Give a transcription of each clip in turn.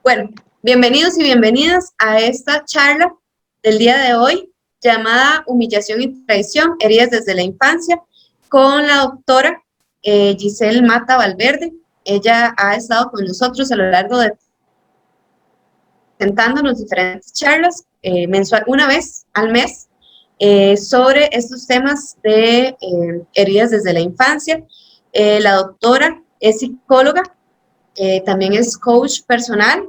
Bueno, bienvenidos y bienvenidas a esta charla del día de hoy llamada Humillación y Traición, heridas desde la infancia, con la doctora Giselle Mata Valverde. Ella ha estado con nosotros a lo largo de presentándonos diferentes charlas mensual, una vez al mes, sobre estos temas de heridas desde la infancia. La doctora es psicóloga, también es coach personal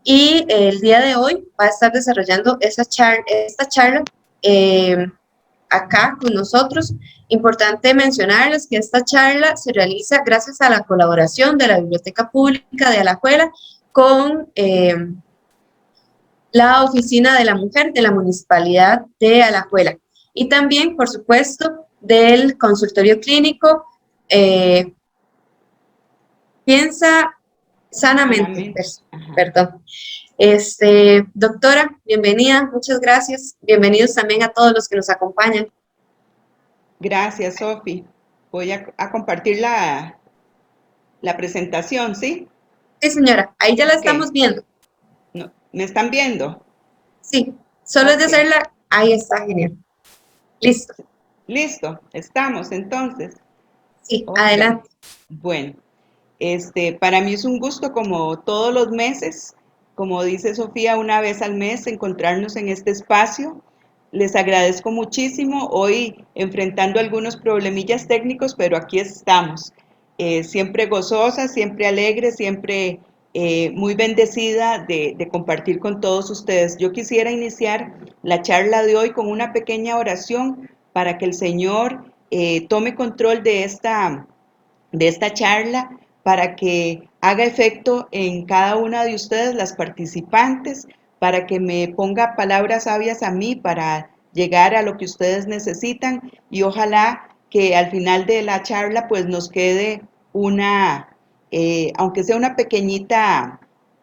y el día de hoy va a estar desarrollando esta charla acá con nosotros. Importante mencionarles que esta charla se realiza gracias a la colaboración de la Biblioteca Pública de Alajuela con la Oficina de la Mujer de la Municipalidad de Alajuela y también, por supuesto, del consultorio clínico Piensa Sanamente. Perdón. Doctora, bienvenida, muchas gracias. Bienvenidos también a todos los que nos acompañan. Gracias, Sofi. Voy a compartir la presentación, ¿sí? Sí, señora, ahí ya la estamos viendo. No, ¿me están viendo? Sí, solo es de hacerla. Ahí está, genial. Listo. Listo, estamos entonces. Sí, adelante. Bueno, para mí es un gusto, como todos los meses, como dice Sofía, una vez al mes, encontrarnos en este espacio. Les agradezco muchísimo, hoy enfrentando algunos problemillas técnicos, pero aquí estamos. Siempre gozosa, siempre alegre, siempre muy bendecida de compartir con todos ustedes. Yo quisiera iniciar la charla de hoy con una pequeña oración para que el Señor tome control de esta charla, para que haga efecto en cada una de ustedes, las participantes, para que me ponga palabras sabias a mí para llegar a lo que ustedes necesitan, y ojalá que al final de la charla pues nos quede aunque sea una pequeñita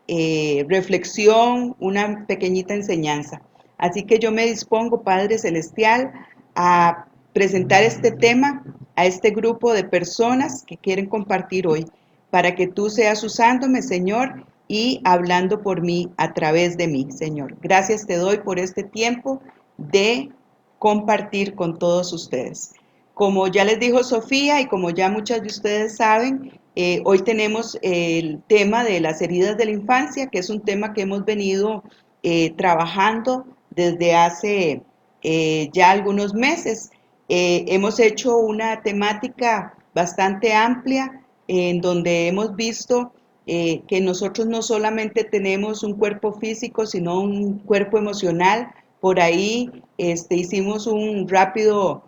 reflexión, una pequeñita enseñanza. Así que yo me dispongo, Padre Celestial, a presentar este tema a este grupo de personas que quieren compartir hoy, para que tú seas usándome, Señor, y hablando por mí, a través de mí, Señor. Gracias te doy por este tiempo de compartir con todos ustedes. Como ya les dijo Sofía y como ya muchas de ustedes saben, hoy tenemos el tema de las heridas de la infancia, que es un tema que hemos venido trabajando desde hace ya algunos meses. Hemos hecho una temática bastante amplia en donde hemos visto que nosotros no solamente tenemos un cuerpo físico, sino un cuerpo emocional. Por ahí hicimos un rápido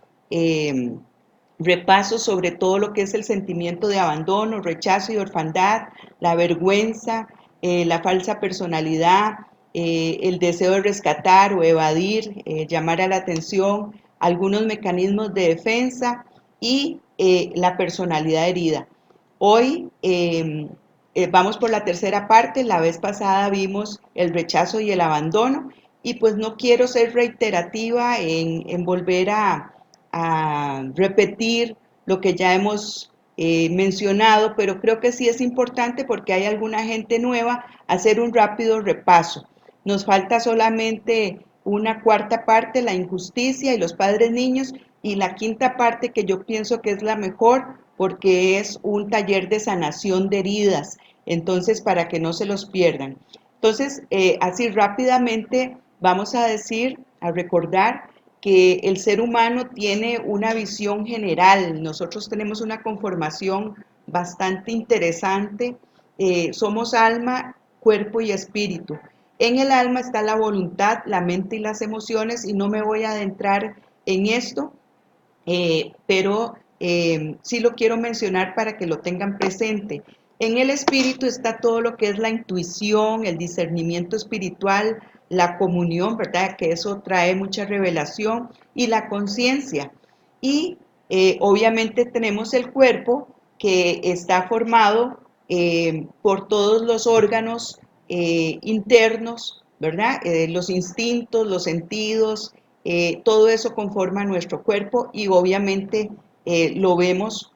repaso sobre todo lo que es el sentimiento de abandono, rechazo y orfandad, la vergüenza, la falsa personalidad, el deseo de rescatar o evadir, llamar a la atención, algunos mecanismos de defensa y la personalidad herida. Hoy vamos por la tercera parte. La vez pasada vimos el rechazo y el abandono, y pues no quiero ser reiterativa en volver a repetir lo que ya hemos mencionado, pero creo que sí es importante, porque hay alguna gente nueva, hacer un rápido repaso. Nos falta solamente una cuarta parte, la injusticia y los padres niños, y la quinta parte, que yo pienso que es la mejor, porque es un taller de sanación de heridas, entonces para que no se los pierdan. Entonces, así rápidamente vamos a recordar que el ser humano tiene una visión general. Nosotros tenemos una conformación bastante interesante. Somos alma, cuerpo y espíritu. En el alma está la voluntad, la mente y las emociones, y no me voy a adentrar en esto, pero sí lo quiero mencionar para que lo tengan presente. En el espíritu está todo lo que es la intuición, el discernimiento espiritual, la comunión, ¿verdad? Que eso trae mucha revelación, y la conciencia. Y obviamente tenemos el cuerpo, que está formado por todos los órganos internos, ¿verdad? Los instintos, los sentidos, todo eso conforma nuestro cuerpo, y obviamente lo vemos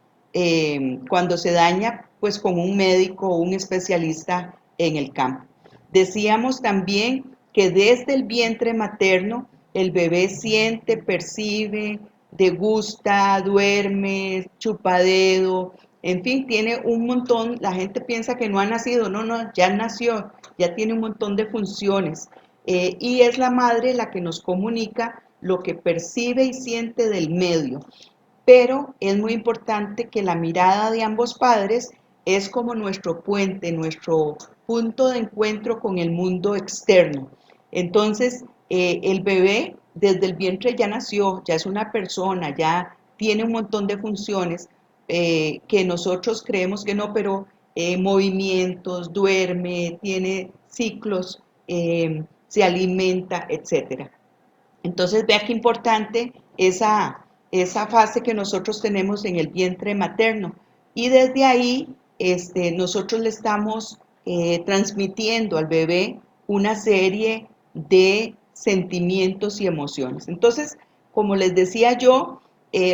cuando se daña, pues con un médico o un especialista en el campo. Decíamos también que desde el vientre materno el bebé siente, percibe, degusta, duerme, chupa dedo, en fin, tiene un montón. La gente piensa que no ha nacido, no, no, ya nació, ya tiene un montón de funciones. Y es la madre la que nos comunica lo que percibe y siente del medio. Pero es muy importante que la mirada de ambos padres es como nuestro puente, nuestro punto de encuentro con el mundo externo. Entonces, el bebé desde el vientre ya nació, ya es una persona, ya tiene un montón de funciones que nosotros creemos que no, pero movimientos, duerme, tiene ciclos, se alimenta, etcétera. Entonces, vea qué importante esa fase que nosotros tenemos en el vientre materno. Y desde ahí, nosotros le estamos transmitiendo al bebé una serie de sentimientos y emociones. Entonces, como les decía yo,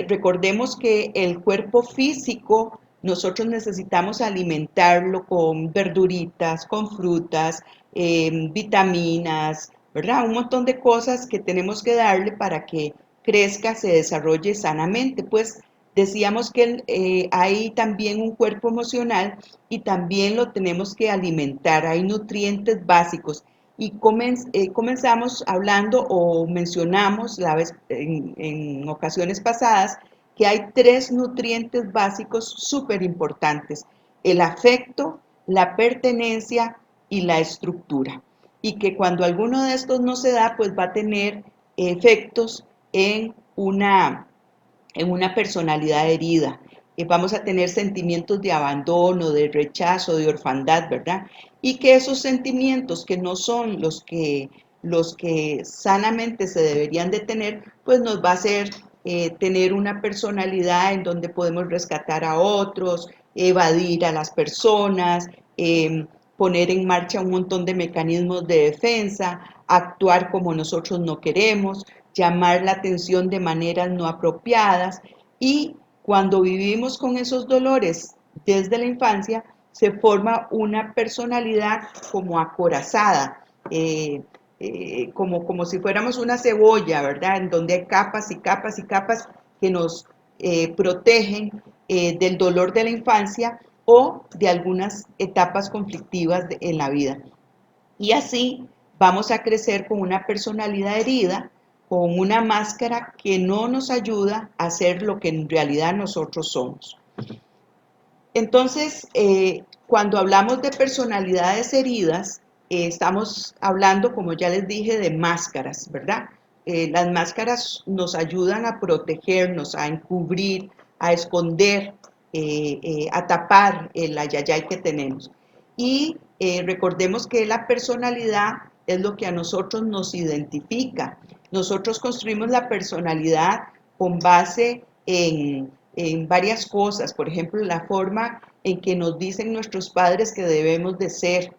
recordemos que el cuerpo físico nosotros necesitamos alimentarlo con verduritas, con frutas, vitaminas, ¿verdad? Un montón de cosas que tenemos que darle para que crezca, se desarrolle sanamente. Pues decíamos que hay también un cuerpo emocional y también lo tenemos que alimentar. Hay nutrientes básicos. Y comenzamos hablando o mencionamos en ocasiones pasadas que hay 3 nutrientes básicos súper importantes: el afecto, la pertenencia y la estructura. Y que cuando alguno de estos no se da, pues va a tener efectos en una personalidad herida. Vamos a tener sentimientos de abandono, de rechazo, de orfandad, ¿verdad? Y que esos sentimientos que no son los que sanamente se deberían de tener, pues nos va a hacer tener una personalidad en donde podemos rescatar a otros, evadir a las personas, poner en marcha un montón de mecanismos de defensa, actuar como nosotros no queremos, llamar la atención de maneras no apropiadas. Y cuando vivimos con esos dolores desde la infancia, se forma una personalidad como acorazada, como si fuéramos una cebolla, ¿verdad? En donde hay capas y capas y capas que nos protegen del dolor de la infancia o de algunas etapas conflictivas en la vida. Y así vamos a crecer con una personalidad herida, con una máscara que no nos ayuda a ser lo que en realidad nosotros somos. Entonces, cuando hablamos de personalidades heridas, estamos hablando, como ya les dije, de máscaras, ¿verdad? Las máscaras nos ayudan a protegernos, a encubrir, a esconder, a tapar el ayayay que tenemos. Y recordemos que la personalidad es lo que a nosotros nos identifica. Nosotros construimos la personalidad con base en varias cosas. Por ejemplo, la forma en que nos dicen nuestros padres que debemos de ser,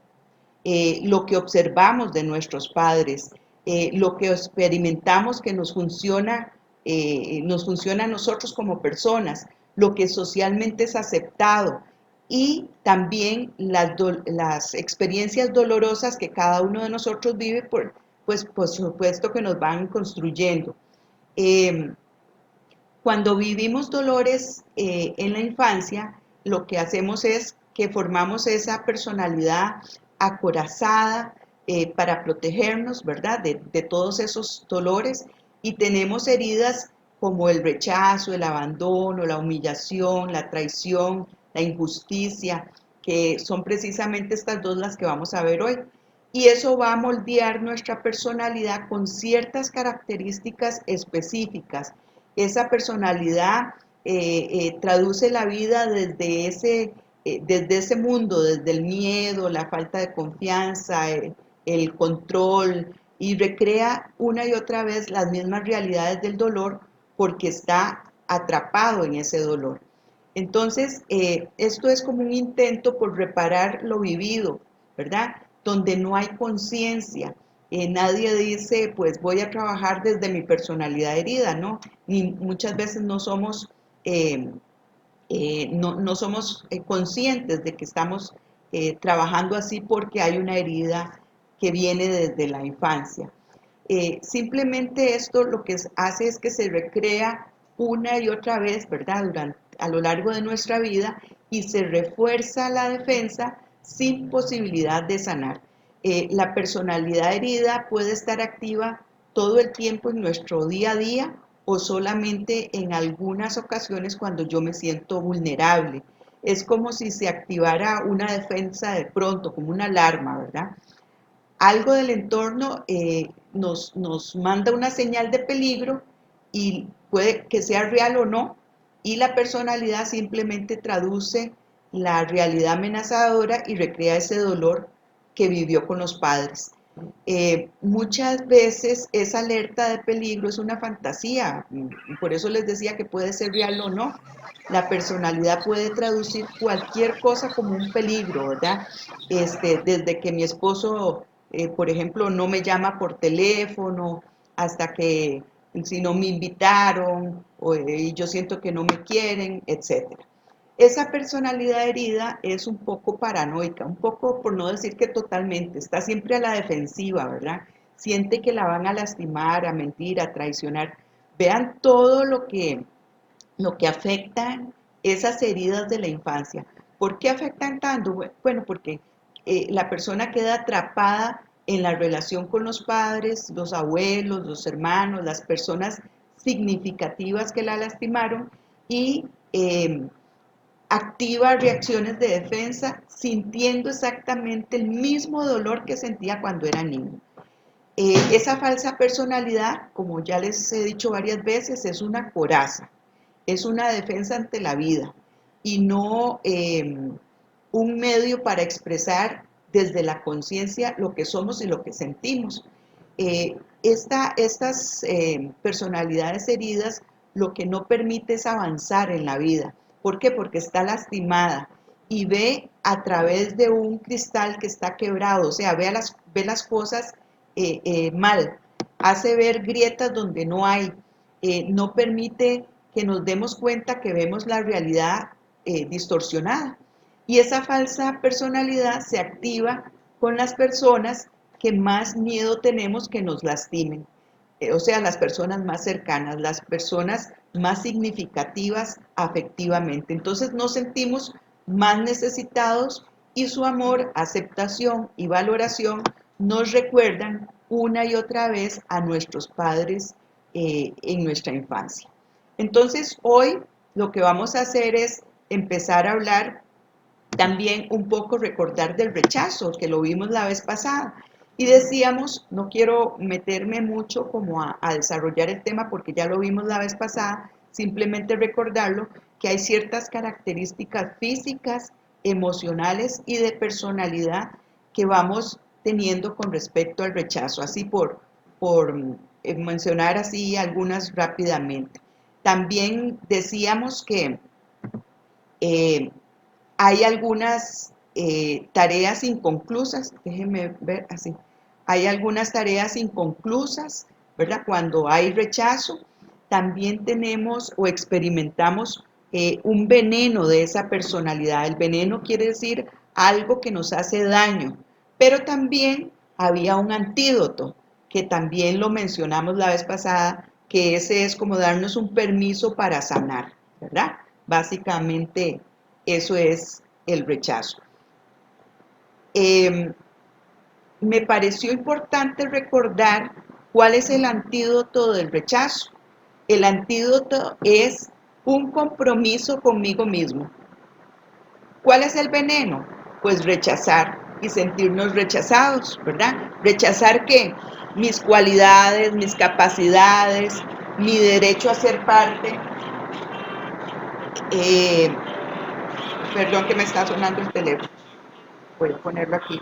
lo que observamos de nuestros padres, lo que experimentamos que nos funciona a nosotros como personas, lo que socialmente es aceptado, y también las experiencias dolorosas que cada uno de nosotros vive, pues por supuesto que nos van construyendo. Cuando vivimos dolores en la infancia, lo que hacemos es que formamos esa personalidad acorazada para protegernos, ¿verdad? De todos esos dolores, y tenemos heridas como el rechazo, el abandono, la humillación, la traición, la injusticia, que son precisamente estas dos las que vamos a ver hoy. Y eso va a moldear nuestra personalidad con ciertas características específicas. Esa personalidad traduce la vida desde ese mundo, desde el miedo, la falta de confianza, el control, y recrea una y otra vez las mismas realidades del dolor porque está atrapado en ese dolor. Entonces, esto es como un intento por reparar lo vivido, ¿verdad? Donde no hay conciencia. Nadie dice, pues voy a trabajar desde mi personalidad herida, ¿no? Ni muchas veces no somos, conscientes de que estamos trabajando así porque hay una herida que viene desde la infancia. Simplemente esto lo que hace es que se recrea una y otra vez, ¿verdad? A lo largo de nuestra vida y se refuerza la defensa sin posibilidad de sanar. La personalidad herida puede estar activa todo el tiempo en nuestro día a día o solamente en algunas ocasiones cuando yo me siento vulnerable. Es como si se activara una defensa de pronto, como una alarma, ¿verdad? Algo del entorno nos manda una señal de peligro y puede que sea real o no, y la personalidad simplemente traduce la realidad amenazadora y recrea ese dolor que vivió con los padres. Muchas veces esa alerta de peligro es una fantasía, por eso les decía que puede ser real o no. La personalidad puede traducir cualquier cosa como un peligro, ¿verdad? Desde que mi esposo, por ejemplo, no me llama por teléfono, hasta que si no me invitaron, y yo siento que no me quieren, etcétera. Esa personalidad herida es un poco paranoica, un poco, por no decir que totalmente, está siempre a la defensiva, ¿verdad? Siente que la van a lastimar, a mentir, a traicionar. Vean todo lo que afectan esas heridas de la infancia. ¿Por qué afectan tanto? Bueno, porque la persona queda atrapada en la relación con los padres, los abuelos, los hermanos, las personas significativas que la lastimaron y activa reacciones de defensa sintiendo exactamente el mismo dolor que sentía cuando era niño. Esa falsa personalidad, como ya les he dicho varias veces, es una coraza, es una defensa ante la vida y no un medio para expresar desde la conciencia lo que somos y lo que sentimos. Estas personalidades heridas lo que no permite es avanzar en la vida. ¿Por qué? Porque está lastimada y ve a través de un cristal que está quebrado, o sea, ve las cosas mal, hace ver grietas donde no hay, no permite que nos demos cuenta que vemos la realidad distorsionada. Y esa falsa personalidad se activa con las personas que más miedo tenemos que nos lastimen. O sea, las personas más cercanas, las personas más significativas afectivamente. Entonces nos sentimos más necesitados y su amor, aceptación y valoración nos recuerdan una y otra vez a nuestros padres en nuestra infancia. Entonces hoy lo que vamos a hacer es empezar a hablar también un poco, recordar del rechazo, que lo vimos la vez pasada. Y decíamos, no quiero meterme mucho como a desarrollar el tema porque ya lo vimos la vez pasada, simplemente recordarlo, que hay ciertas características físicas, emocionales y de personalidad que vamos teniendo con respecto al rechazo, así por mencionar así algunas rápidamente. También decíamos que hay algunas tareas inconclusas, déjenme ver así, hay algunas tareas inconclusas, ¿verdad? Cuando hay rechazo, también tenemos o experimentamos un veneno de esa personalidad. El veneno quiere decir algo que nos hace daño, pero también había un antídoto, que también lo mencionamos la vez pasada, que ese es como darnos un permiso para sanar, ¿verdad? Básicamente eso es el rechazo. Me pareció importante recordar cuál es el antídoto del rechazo. El antídoto es un compromiso conmigo mismo. ¿Cuál es el veneno? Pues rechazar y sentirnos rechazados, ¿verdad? ¿Rechazar qué? Mis cualidades, mis capacidades, mi derecho a ser parte. Perdón que me está sonando el teléfono. Voy a ponerlo aquí.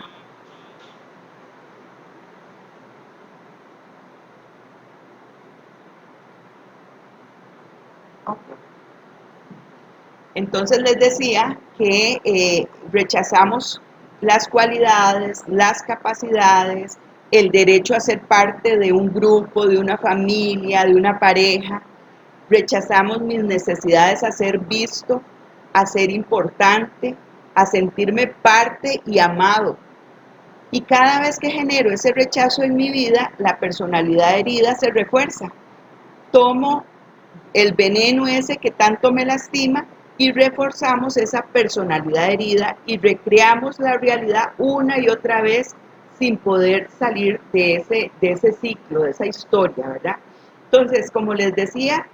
Entonces les decía que rechazamos las cualidades, las capacidades, el derecho a ser parte de un grupo, de una familia, de una pareja. Rechazamos mis necesidades a ser visto, a ser importante, a sentirme parte y amado. Y cada vez que genero ese rechazo en mi vida, la personalidad herida se refuerza. Tomo el veneno ese que tanto me lastima y reforzamos esa personalidad herida y recreamos la realidad una y otra vez sin poder salir de ese ciclo, de esa historia, ¿verdad? Entonces, como les decía,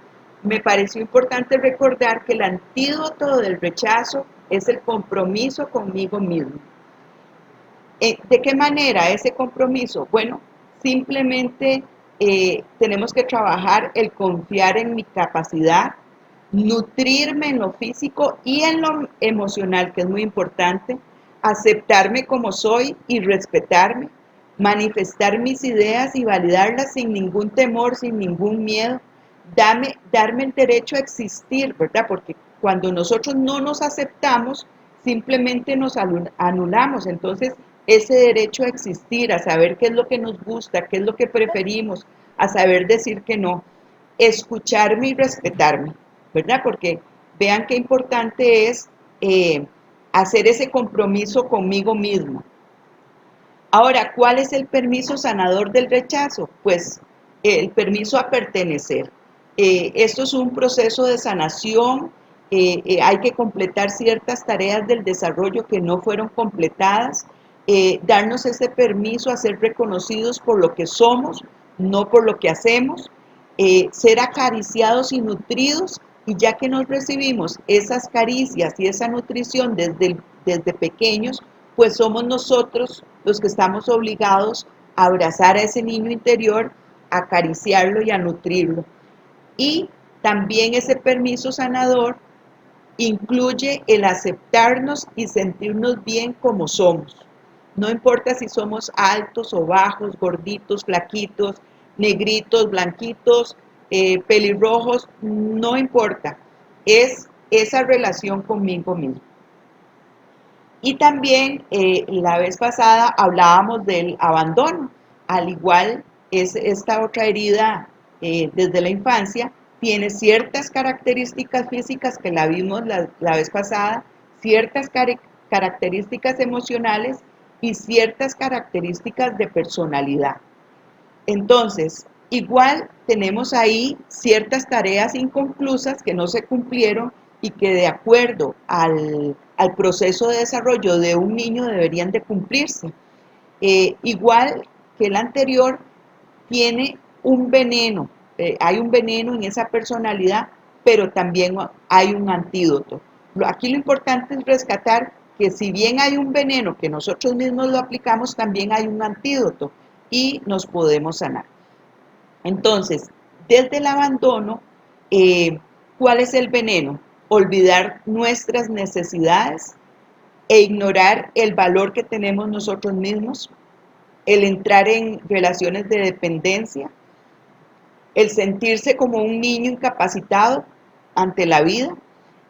me pareció importante recordar que el antídoto del rechazo es el compromiso conmigo mismo. ¿De qué manera ese compromiso? Bueno, simplemente tenemos que trabajar el confiar en mi capacidad, nutrirme en lo físico y en lo emocional, que es muy importante, aceptarme como soy y respetarme, manifestar mis ideas y validarlas sin ningún temor, sin ningún miedo, darme el derecho a existir, ¿verdad? Porque cuando nosotros no nos aceptamos, simplemente nos anulamos. Entonces, ese derecho a existir, a saber qué es lo que nos gusta, qué es lo que preferimos, a saber decir que no, escucharme y respetarme, ¿verdad? Porque vean qué importante es hacer ese compromiso conmigo mismo. Ahora, ¿cuál es el permiso sanador del rechazo? Pues el permiso a pertenecer. Esto es un proceso de sanación, hay que completar ciertas tareas del desarrollo que no fueron completadas, darnos ese permiso a ser reconocidos por lo que somos, no por lo que hacemos, ser acariciados y nutridos, y ya que nos recibimos esas caricias y esa nutrición desde pequeños, pues somos nosotros los que estamos obligados a abrazar a ese niño interior, a acariciarlo y a nutrirlo. Y también ese permiso sanador incluye el aceptarnos y sentirnos bien como somos. No importa si somos altos o bajos, gorditos, flaquitos, negritos, blanquitos, pelirrojos, no importa. Es esa relación conmigo mismo. Y también la vez pasada hablábamos del abandono, al igual es esta otra herida desde la infancia, tiene ciertas características físicas que la vimos la vez pasada, ciertas características emocionales y ciertas características de personalidad. Entonces, igual tenemos ahí ciertas tareas inconclusas que no se cumplieron y que de acuerdo al proceso de desarrollo de un niño deberían de cumplirse. Igual que el anterior, tiene un veneno, hay un veneno en esa personalidad, pero también hay un antídoto. Aquí lo importante es rescatar que si bien hay un veneno que nosotros mismos lo aplicamos, también hay un antídoto y nos podemos sanar. Entonces, desde el abandono, ¿cuál es el veneno? Olvidar nuestras necesidades e ignorar el valor que tenemos nosotros mismos, el entrar en relaciones de dependencia, el sentirse como un niño incapacitado ante la vida,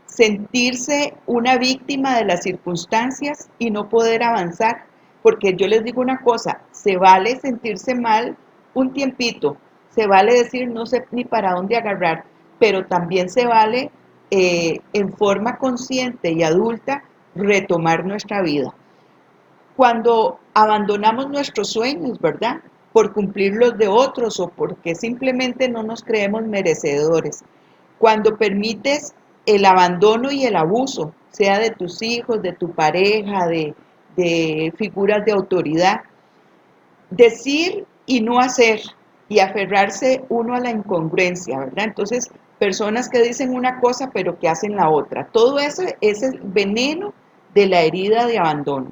sentirse una víctima de las circunstancias y no poder avanzar, porque yo les digo una cosa, se vale sentirse mal un tiempito, se vale decir no sé ni para dónde agarrar, pero también se vale en forma consciente y adulta retomar nuestra vida. Cuando abandonamos nuestros sueños, ¿verdad? Por cumplir los de otros o porque simplemente no nos creemos merecedores. Cuando permites el abandono y el abuso, sea de tus hijos, de tu pareja, de figuras de autoridad, decir y no hacer y aferrarse uno a la incongruencia, ¿verdad? Entonces, personas que dicen una cosa pero que hacen la otra. Todo eso es el veneno de la herida de abandono.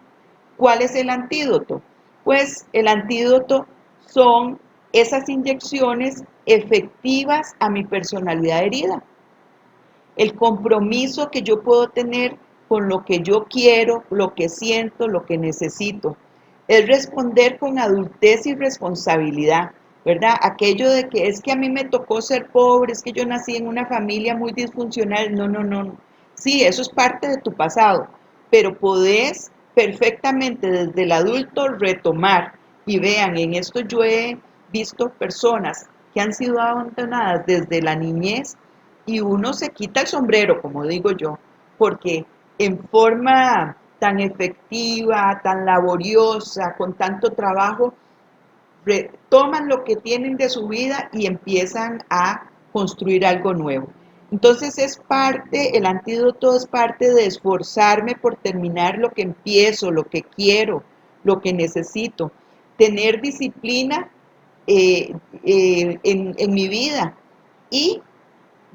¿Cuál es el antídoto? Pues el antídoto son esas inyecciones efectivas a mi personalidad herida. El compromiso que yo puedo tener con lo que yo quiero, lo que siento, lo que necesito. Es responder con adultez y responsabilidad, ¿verdad? Aquello de que es que a mí me tocó ser pobre, es que yo nací en una familia muy disfuncional. No, no, no. Sí, eso es parte de tu pasado, pero podés perfectamente desde el adulto retomar. Y vean, en esto yo he visto personas que han sido abandonadas desde la niñez y uno se quita el sombrero, como digo yo, porque en forma tan efectiva, tan laboriosa, con tanto trabajo, toman lo que tienen de su vida y empiezan a construir algo nuevo. Entonces es parte, el antídoto es parte de esforzarme por terminar lo que empiezo, lo que quiero, lo que necesito. Tener disciplina en mi vida y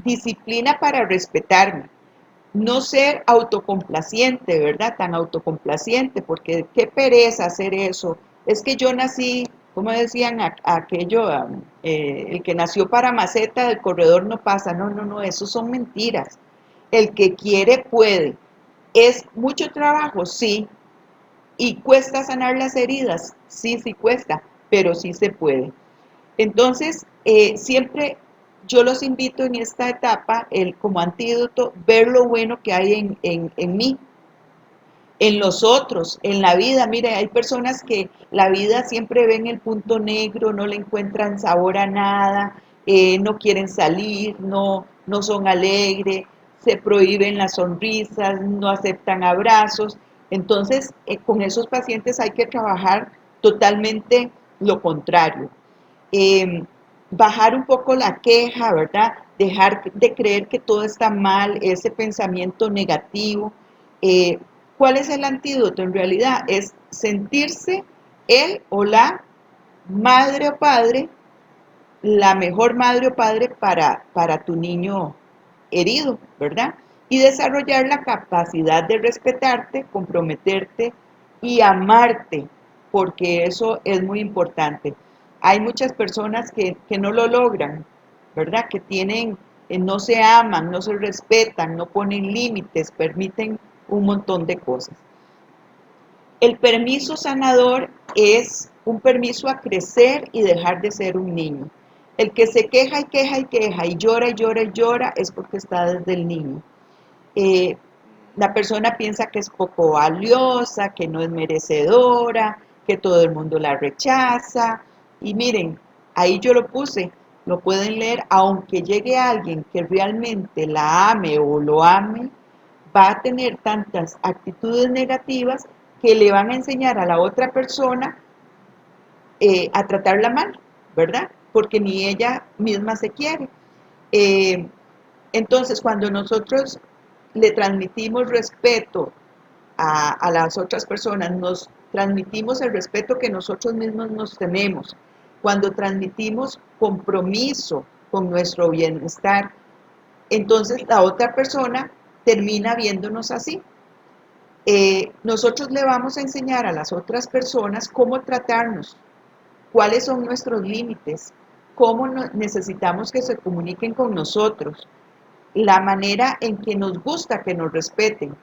disciplina para respetarme. No ser autocomplaciente, ¿verdad? Tan autocomplaciente, porque qué pereza hacer eso. Es que yo nací, como decían aquello, el que nació para maceta del corredor no pasa. No, no, no, eso son mentiras. El que quiere puede. ¿Es mucho trabajo? Sí. ¿Y cuesta sanar las heridas? Sí, sí cuesta, pero sí se puede. Entonces, siempre yo los invito en esta etapa, como antídoto, ver lo bueno que hay en mí, en los otros, en la vida. Mire, hay personas que la vida siempre ven el punto negro, no le encuentran sabor a nada, no quieren salir, no son alegres, se prohíben las sonrisas, no aceptan abrazos. Entonces, con esos pacientes hay que trabajar totalmente lo contrario. eh, Bajar un poco la queja, ¿verdad? Dejar de creer que todo está mal, ese pensamiento negativo. Eh, ¿Cuál es el antídoto? En realidad es sentirse él o la madre o padre, la mejor madre o padre para tu niño herido, ¿verdad? Y desarrollar la capacidad de respetarte, comprometerte y amarte, porque eso es muy importante. Hay muchas personas que no lo logran, ¿verdad? Que tienen, no se aman, no se respetan, no ponen límites, permiten un montón de cosas. El permiso sanador es un permiso a crecer y dejar de ser un niño. El que se queja y queja y queja y llora y llora y llora es porque está desde el niño. Eh, la persona piensa que es poco valiosa, que no es merecedora, que todo el mundo la rechaza. Y miren, ahí yo lo puse, lo pueden leer, aunque llegue alguien que realmente la ame o lo ame, va a tener tantas actitudes negativas que le van a enseñar a la otra persona a tratarla mal, ¿verdad? Porque ni ella misma se quiere. Eh, entonces, cuando nosotros le transmitimos respeto a las otras personas, nos transmitimos el respeto que nosotros mismos nos tenemos. Cuando transmitimos compromiso con nuestro bienestar, entonces la otra persona termina viéndonos así. Nosotros le vamos a enseñar a las otras personas cómo tratarnos, cuáles son nuestros límites, cómo necesitamos que se comuniquen con nosotros, la manera en que nos gusta que nos respeten.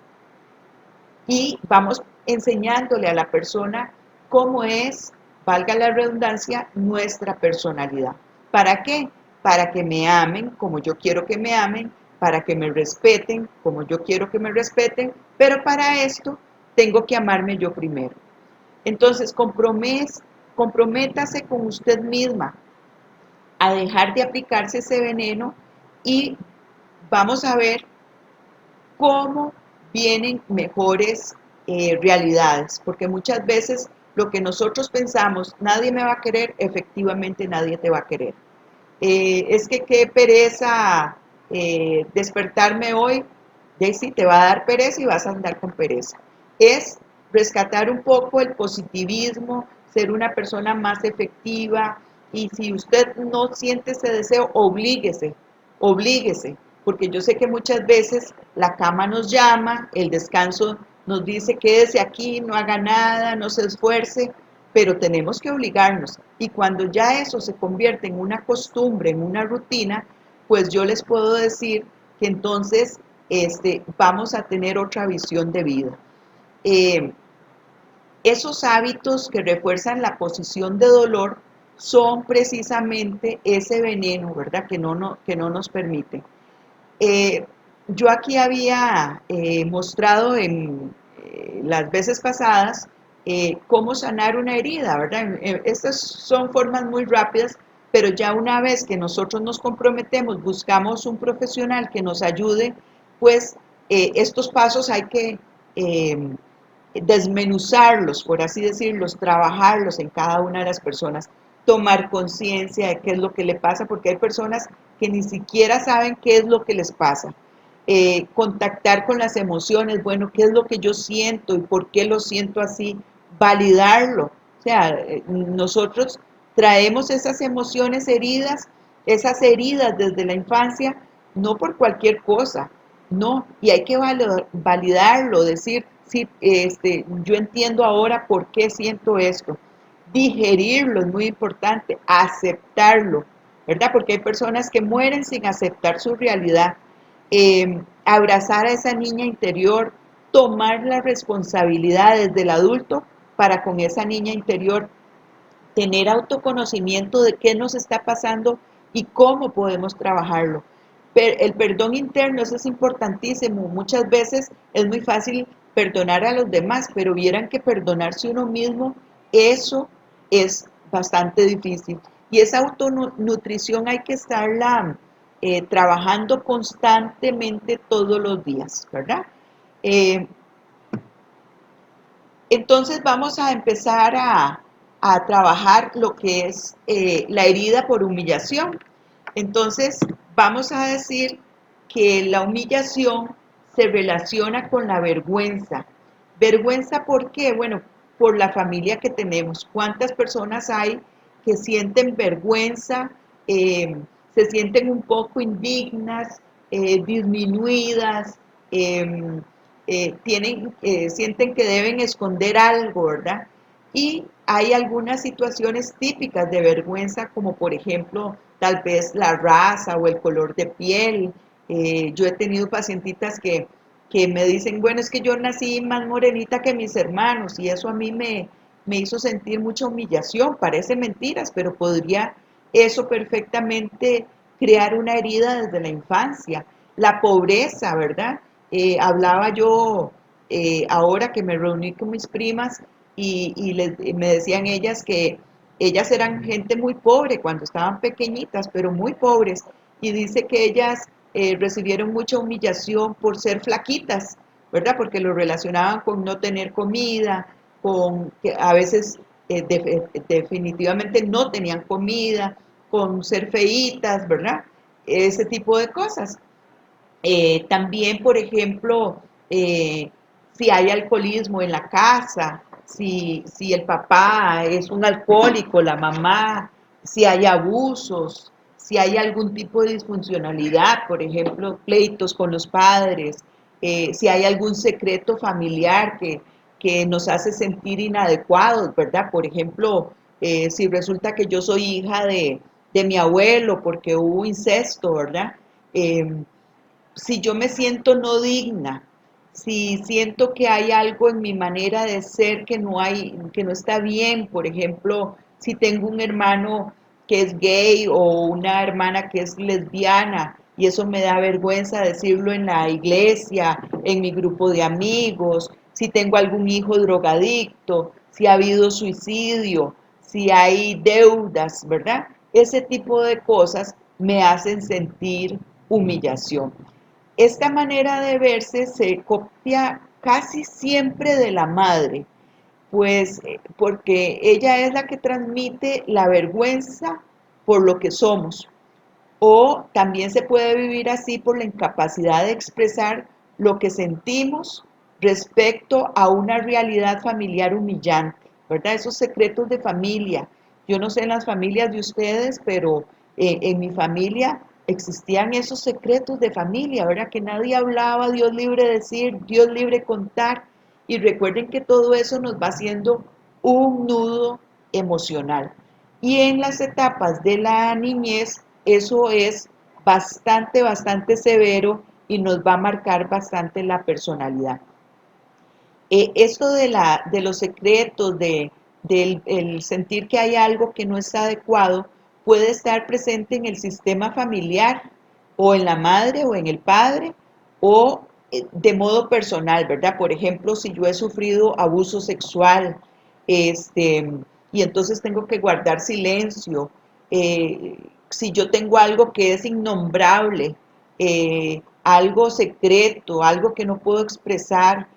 Y vamos enseñándole a la persona cómo es, valga la redundancia, nuestra personalidad. ¿Para qué? Para que me amen como yo quiero que me amen, para que me respeten como yo quiero que me respeten, pero para esto tengo que amarme yo primero. Entonces, comprométase con usted misma a dejar de aplicarse ese veneno y vamos a ver cómo vienen mejores realidades, porque muchas veces lo que nosotros pensamos, nadie me va a querer, efectivamente nadie te va a querer. Es que qué pereza despertarme hoy, Daisy, te va a dar pereza y vas a andar con pereza. Es rescatar un poco el positivismo, ser una persona más efectiva, y si usted no siente ese deseo, oblíguese, oblíguese, porque yo sé que muchas veces la cama nos llama, el descanso nos dice quédese aquí, no haga nada, no se esfuerce, pero tenemos que obligarnos. Y cuando ya eso se convierte en una costumbre, en una rutina, pues yo les puedo decir que entonces vamos a tener otra visión de vida. Esos hábitos que refuerzan la posición de dolor son precisamente ese veneno, ¿verdad? Que no nos permite. Yo aquí había mostrado en las veces pasadas cómo sanar una herida, ¿verdad? Estas son formas muy rápidas, pero ya una vez que nosotros nos comprometemos, buscamos un profesional que nos ayude, pues estos pasos hay que desmenuzarlos, por así decirlos, trabajarlos en cada una de las personas, tomar conciencia de qué es lo que le pasa, porque hay personas que ni siquiera saben qué es lo que les pasa. Contactar con las emociones, bueno, qué es lo que yo siento y por qué lo siento así, validarlo. O sea, nosotros traemos esas heridas desde la infancia, no por cualquier cosa, no, y hay que validarlo, decir, sí, yo entiendo ahora por qué siento esto. Digerirlo es muy importante, aceptarlo, ¿verdad? Porque hay personas que mueren sin aceptar su realidad. Abrazar a esa niña interior, tomar la responsabilidad desde el adulto para con esa niña interior, tener autoconocimiento de qué nos está pasando y cómo podemos trabajarlo. El perdón interno, eso es importantísimo. Muchas veces es muy fácil perdonar a los demás, pero vieran que perdonarse uno mismo, eso es bastante difícil. Y esa autonutrición hay que estarla trabajando constantemente todos los días, ¿verdad? Eh, entonces vamos a empezar a trabajar lo que es la herida por humillación. Entonces vamos a decir que la humillación se relaciona con la vergüenza. ¿Vergüenza por qué? Bueno, por la familia que tenemos. ¿Cuántas personas hay que sienten vergüenza, se sienten un poco indignas, disminuidas, eh, sienten que deben esconder algo, ¿verdad? Y hay algunas situaciones típicas de vergüenza, como por ejemplo, tal vez la raza o el color de piel. Yo he tenido pacientitas que me dicen, bueno, es que yo nací más morenita que mis hermanos y eso a mí me hizo sentir mucha humillación. Parece mentiras, pero podría eso perfectamente crear una herida desde la infancia. La pobreza, ¿verdad? Hablaba yo ahora que me reuní con mis primas y me decían ellas que ellas eran gente muy pobre cuando estaban pequeñitas, pero muy pobres, y dice que ellas recibieron mucha humillación por ser flaquitas, ¿verdad? Porque lo relacionaban con no tener comida, con que a veces definitivamente no tenían comida, con ser feitas, ¿verdad? Ese tipo de cosas. También, por ejemplo, si hay alcoholismo en la casa, si el papá es un alcohólico, la mamá, si hay abusos, si hay algún tipo de disfuncionalidad, por ejemplo, pleitos con los padres, si hay algún secreto familiar que nos hace sentir inadecuados, ¿verdad? Por ejemplo, si resulta que yo soy hija de mi abuelo porque hubo incesto, ¿verdad? Si yo me siento no digna, si siento que hay algo en mi manera de ser que no está bien, por ejemplo, si tengo un hermano que es gay o una hermana que es lesbiana y eso me da vergüenza decirlo en la iglesia, en mi grupo de amigos, si tengo algún hijo drogadicto, si ha habido suicidio, si hay deudas, ¿verdad? Ese tipo de cosas me hacen sentir humillación. Esta manera de verse se copia casi siempre de la madre, pues porque ella es la que transmite la vergüenza por lo que somos. O también se puede vivir así por la incapacidad de expresar lo que sentimos respecto a una realidad familiar humillante, ¿verdad? Esos secretos de familia. Yo no sé en las familias de ustedes, pero en mi familia existían esos secretos de familia, ¿verdad? Que nadie hablaba, Dios libre decir, Dios libre contar. Y recuerden que todo eso nos va haciendo un nudo emocional. Y en las etapas de la niñez, eso es bastante severo y nos va a marcar bastante la personalidad. Esto de los secretos, del el sentir que hay algo que no está adecuado, puede estar presente en el sistema familiar, o en la madre, o en el padre, o de modo personal, ¿verdad? Por ejemplo, si yo he sufrido abuso sexual, este, y entonces tengo que guardar silencio, si yo tengo algo que es innombrable, algo secreto, algo que no puedo expresar,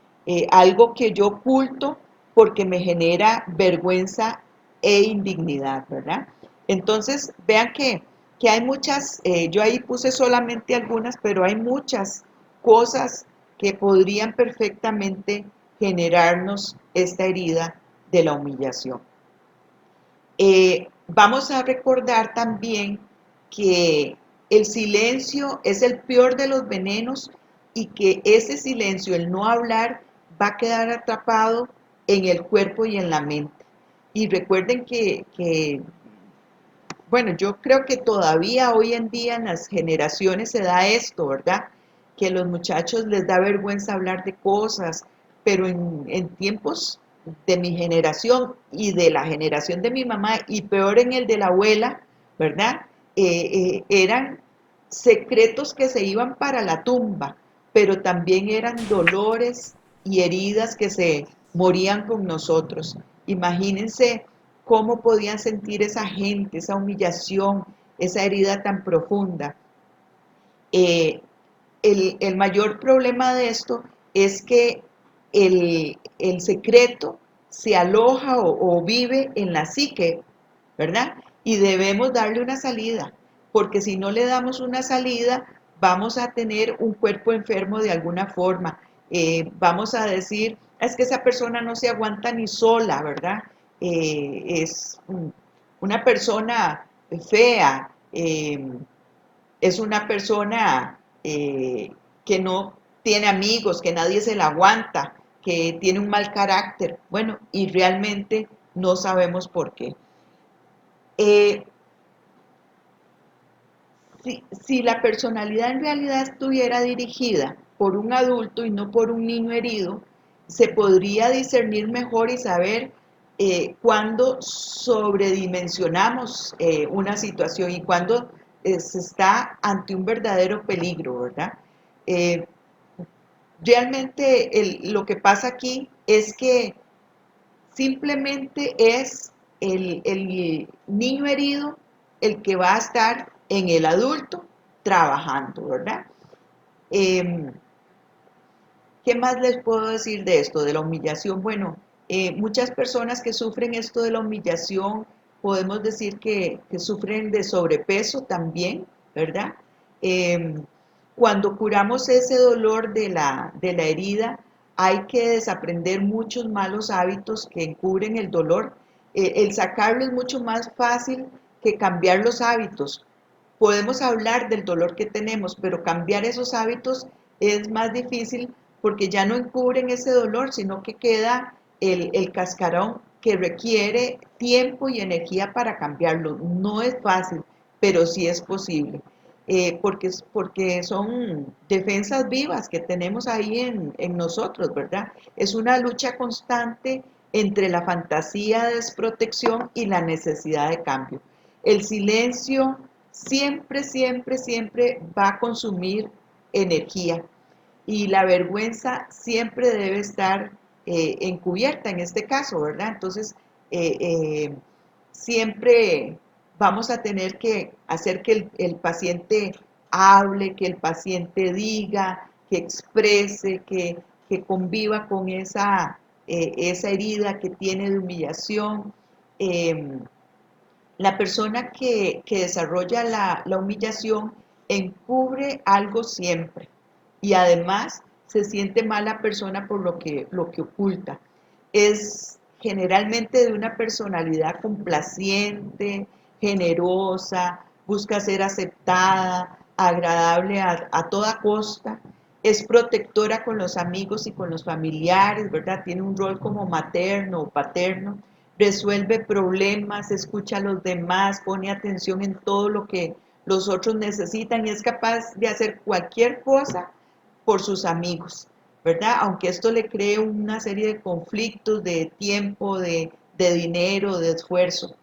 algo que yo oculto porque me genera vergüenza e indignidad, ¿verdad? Entonces, vean que hay muchas, yo ahí puse solamente algunas, pero hay muchas cosas que podrían perfectamente generarnos esta herida de la humillación. Vamos a recordar también que el silencio es el peor de los venenos y que ese silencio, el no hablar, va a quedar atrapado en el cuerpo y en la mente. Y recuerden bueno, yo creo que todavía hoy en día en las generaciones se da esto, ¿verdad? Que a los muchachos les da vergüenza hablar de cosas, pero en tiempos de mi generación y de la generación de mi mamá, y peor en el de la abuela, ¿verdad? Eran secretos que se iban para la tumba, pero también eran dolores y heridas que se morían con nosotros. Imagínense cómo podían sentir esa gente, esa humillación, esa herida tan profunda. Eh, el mayor problema de esto es que el secreto se aloja o vive en la psique, ¿verdad? Y debemos darle una salida, porque si no le damos una salida, vamos a tener un cuerpo enfermo de alguna forma. Vamos a decir, es que esa persona no se aguanta ni sola, ¿verdad? Es una persona fea, es una persona que no tiene amigos, que nadie se la aguanta, que tiene un mal carácter. Bueno, y realmente no sabemos por qué. Eh, si la personalidad en realidad estuviera dirigida por un adulto y no por un niño herido, se podría discernir mejor y saber cuándo sobredimensionamos una situación y cuándo se está ante un verdadero peligro, ¿verdad? Eh, realmente lo que pasa aquí es que simplemente es el niño herido el que va a estar en el adulto trabajando, ¿verdad? Eh, ¿Qué más les puedo decir de esto, de la humillación? Bueno, muchas personas que sufren esto de la humillación, podemos decir que sufren de sobrepeso también, ¿verdad? Eh, Cuando curamos ese dolor de la herida, hay que desaprender muchos malos hábitos que encubren el dolor. El sacarlo es mucho más fácil que cambiar los hábitos. Podemos hablar del dolor que tenemos, pero cambiar esos hábitos es más difícil porque ya no encubren ese dolor, sino que queda el cascarón que requiere tiempo y energía para cambiarlo. No es fácil, pero sí es posible. Porque son defensas vivas que tenemos ahí en nosotros, ¿verdad? Es una lucha constante entre la fantasía de desprotección y la necesidad de cambio. El silencio siempre, siempre, siempre va a consumir energía y la vergüenza siempre debe estar encubierta en este caso, ¿verdad? Entonces, eh, eh, siempre vamos a tener que hacer que el paciente hable, que el paciente diga, que exprese, que conviva con esa herida que tiene de humillación. Eh, la persona que desarrolla la humillación encubre algo siempre y además se siente mala persona por lo que oculta. Es generalmente de una personalidad complaciente, generosa, busca ser aceptada, agradable a toda costa, es protectora con los amigos y con los familiares, ¿verdad? Tiene un rol como materno o paterno, resuelve problemas, escucha a los demás, pone atención en todo lo que los otros necesitan y es capaz de hacer cualquier cosa por sus amigos, ¿verdad? Aunque esto le cree una serie de conflictos de tiempo, de dinero, de esfuerzo.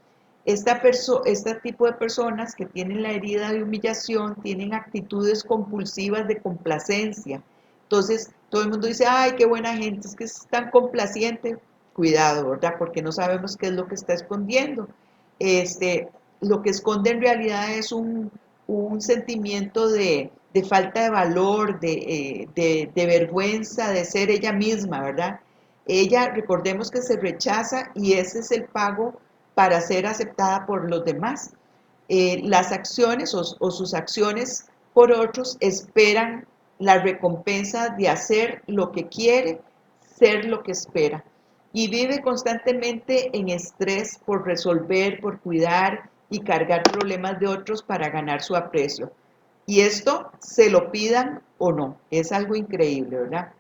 Este tipo de personas que tienen la herida de humillación tienen actitudes compulsivas de complacencia. Entonces, todo el mundo dice, ay, qué buena gente, es que es tan complaciente. Cuidado, ¿verdad? Porque no sabemos qué es lo que está escondiendo. Este, lo que esconde en realidad es un sentimiento de falta de valor, de vergüenza de ser ella misma, ¿verdad? Ella, recordemos que se rechaza y ese es el pago para ser aceptada por los demás. Las acciones o sus acciones por otros esperan la recompensa de hacer lo que quiere, ser lo que espera. Y vive constantemente en estrés por resolver, por cuidar y cargar problemas de otros para ganar su aprecio. Y esto se lo pidan o no, es algo increíble, ¿verdad?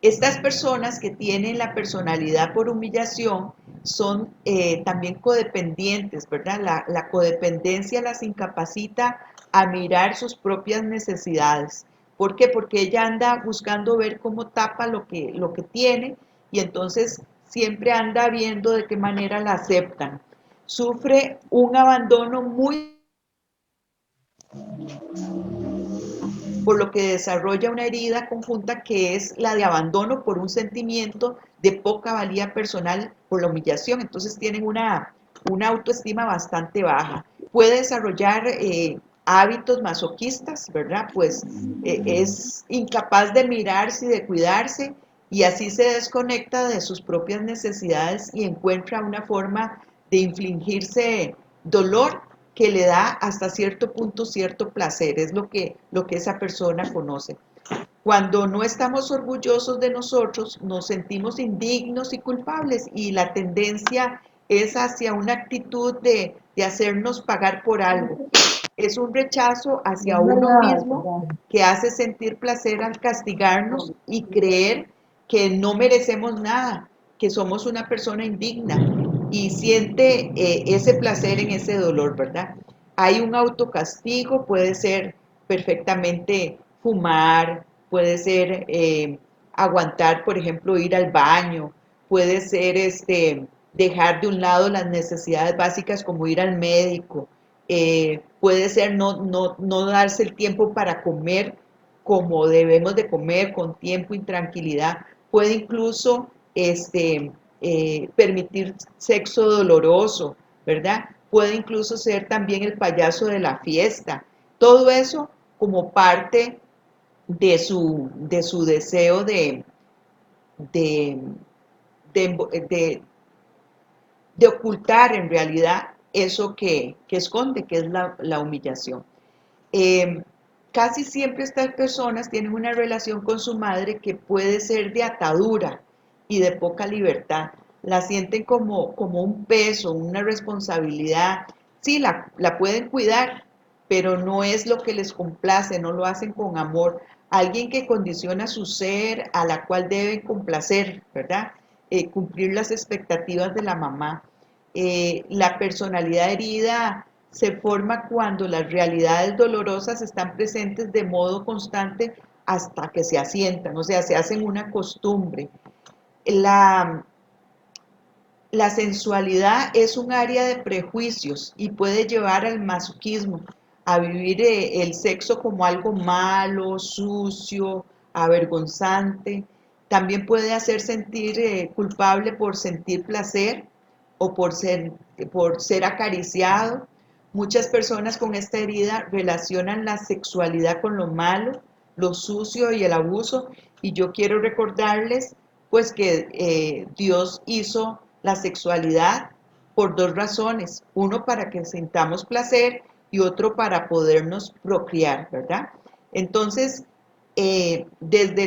Estas personas que tienen la personalidad por humillación son también codependientes, ¿verdad? La codependencia las incapacita a mirar sus propias necesidades. ¿Por qué? Porque ella anda buscando ver cómo tapa lo que tiene y entonces siempre anda viendo de qué manera la aceptan. Sufre un abandono muy, por lo que desarrolla una herida conjunta que es la de abandono por un sentimiento de poca valía personal por la humillación. Entonces tienen una autoestima bastante baja. Puede desarrollar hábitos masoquistas, ¿verdad? Pues es incapaz de mirarse y de cuidarse y así se desconecta de sus propias necesidades y encuentra una forma de infligirse dolor que le da hasta cierto punto cierto placer, es lo que esa persona conoce. Cuando no estamos orgullosos de nosotros, nos sentimos indignos y culpables y la tendencia es hacia una actitud de hacernos pagar por algo. Es un rechazo hacia Es uno verdad, es mismo verdad. que hace sentir placer al castigarnos y creer que no merecemos nada, que somos una persona indigna y siente ese placer en ese dolor, ¿verdad? Hay un autocastigo, puede ser perfectamente fumar, puede ser aguantar, por ejemplo, ir al baño, puede ser dejar de un lado las necesidades básicas como ir al médico, puede ser no darse el tiempo para comer como debemos de comer, con tiempo y tranquilidad, puede incluso permitir sexo doloroso, ¿verdad? Puede incluso ser también el payaso de la fiesta. Todo eso como parte de su deseo de, de, de ocultar en realidad eso que esconde, que es la humillación. Eh, Casi siempre estas personas tienen una relación con su madre que puede ser de atadura y de poca libertad. La sienten como un peso, una responsabilidad. Sí, la pueden cuidar, pero no es lo que les complace, no lo hacen con amor. Alguien que condiciona su ser, a la cual deben complacer, ¿verdad? Cumplir las expectativas de la mamá. La personalidad herida se forma cuando las realidades dolorosas están presentes de modo constante hasta que se asientan, o sea, se hacen una costumbre. La, la sensualidad es un área de prejuicios y puede llevar al masoquismo, a vivir el sexo como algo malo, sucio, avergonzante. También puede hacer sentir culpable por sentir placer o por ser acariciado. Muchas personas con esta herida relacionan la sexualidad con lo malo, lo sucio y el abuso. Y yo quiero recordarles pues que Dios hizo la sexualidad por dos razones. Uno para que sintamos placer y otro para podernos procrear, ¿verdad? Entonces, desde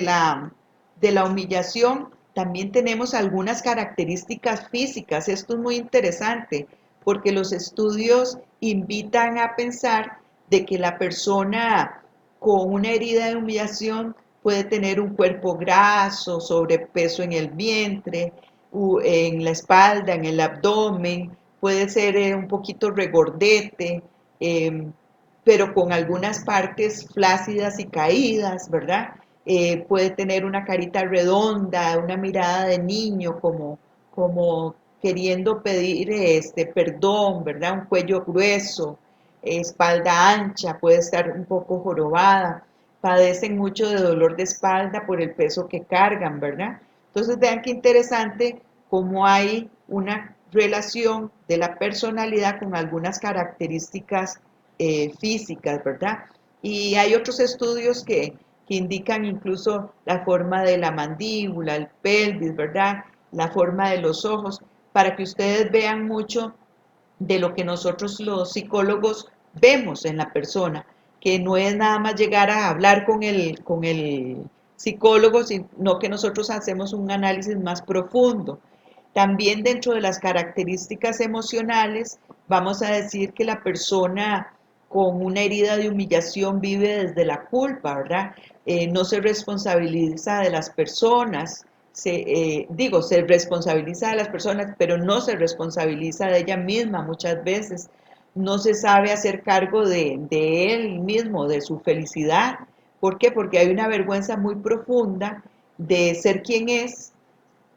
de la humillación también tenemos algunas características físicas. Esto es muy interesante porque los estudios invitan a pensar de que la persona con una herida de humillación puede tener un cuerpo graso, sobrepeso en el vientre, en la espalda, en el abdomen, puede ser un poquito regordete, eh, pero con algunas partes flácidas y caídas, ¿verdad? Puede tener una carita redonda, una mirada de niño, como queriendo pedir perdón, ¿verdad? Un cuello grueso, espalda ancha, puede estar un poco jorobada, padecen mucho de dolor de espalda por el peso que cargan, ¿verdad? Entonces vean qué interesante cómo hay una relación de la personalidad con algunas características físicas, ¿verdad? Y hay otros estudios que indican incluso la forma de la mandíbula, el pelvis, ¿verdad? La forma de los ojos, para que ustedes vean mucho de lo que nosotros los psicólogos vemos en la persona, que no es nada más llegar a hablar con el psicólogo, sino que nosotros hacemos un análisis más profundo. También dentro de las características emocionales, vamos a decir que la persona con una herida de humillación vive desde la culpa, ¿verdad? No se responsabiliza de las personas, se responsabiliza de las personas, pero no se responsabiliza de ella misma muchas veces. No se sabe hacer cargo de él mismo, de su felicidad. ¿Por qué? Porque hay una vergüenza muy profunda de ser quien es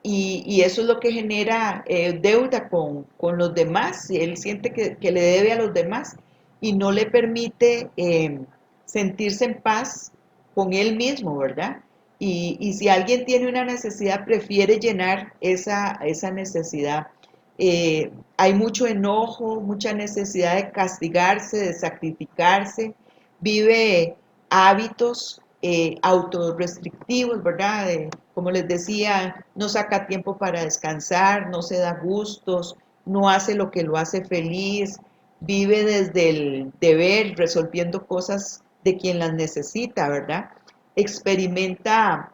y eso es lo que genera deuda con los demás. Él siente que le debe a los demás y no le permite sentirse en paz con él mismo, ¿verdad? Y si alguien tiene una necesidad, prefiere llenar esa necesidad. Hay mucho enojo, mucha necesidad de castigarse, de sacrificarse, vive hábitos autorrestrictivos, ¿verdad? Como les decía, no saca tiempo para descansar, no se da gustos, no hace lo que lo hace feliz, vive desde el deber, resolviendo cosas de quien las necesita, ¿verdad? Experimenta,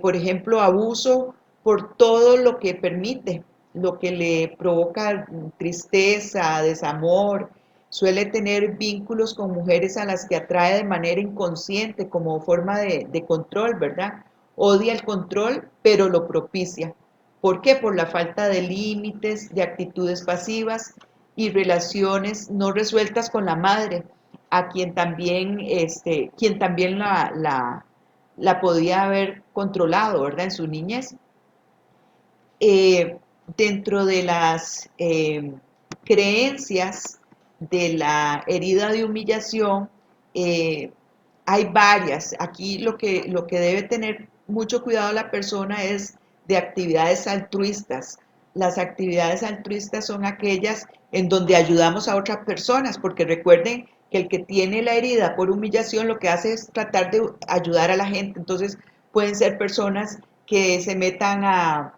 por ejemplo, abuso por todo lo que permite, lo que le provoca tristeza, desamor, suele tener vínculos con mujeres a las que atrae de manera inconsciente como forma de control, ¿verdad? Odia el control, pero lo propicia. ¿Por qué? Por la falta de límites, de actitudes pasivas y relaciones no resueltas con la madre, a quien también la podía haber controlado, ¿verdad? En su niñez. Eh, Dentro de las creencias de la herida de humillación, eh, hay varias. Aquí lo que debe tener mucho cuidado la persona es de actividades altruistas. Las actividades altruistas son aquellas en donde ayudamos a otras personas, porque recuerden que el que tiene la herida por humillación lo que hace es tratar de ayudar a la gente. Entonces pueden ser personas que se metan a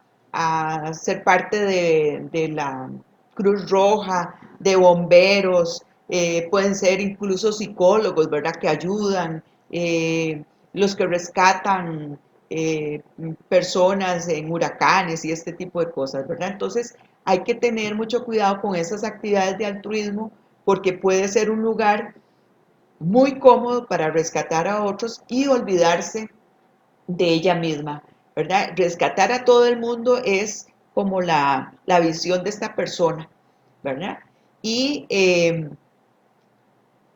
ser parte de la Cruz Roja, de bomberos, pueden ser incluso psicólogos, ¿verdad? Que ayudan, los que rescatan personas en huracanes y este tipo de cosas, ¿verdad? Entonces hay que tener mucho cuidado con esas actividades de altruismo porque puede ser un lugar muy cómodo para rescatar a otros y olvidarse de ella misma, ¿verdad? Rescatar a todo el mundo es como la visión de esta persona, ¿verdad? Y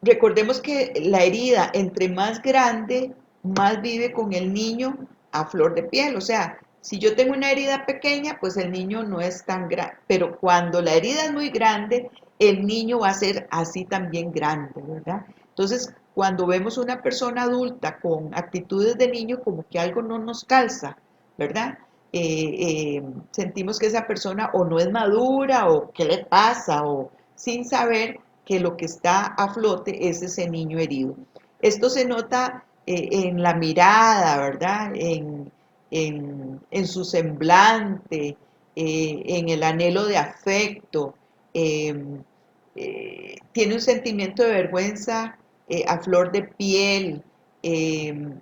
recordemos que la herida, entre más grande, más vive con el niño a flor de piel. O sea, si yo tengo una herida pequeña, pues el niño no es tan grande. Pero cuando la herida es muy grande, el niño va a ser así también grande, ¿verdad? Entonces, cuando vemos una persona adulta con actitudes de niño, como que algo no nos calza, ¿verdad? Sentimos que esa persona o no es madura o qué le pasa o sin saber que lo que está a flote es ese niño herido. Esto se nota en la mirada, ¿verdad? En su semblante, en el anhelo de afecto. eh, Tiene un sentimiento de vergüenza a flor de piel. eh,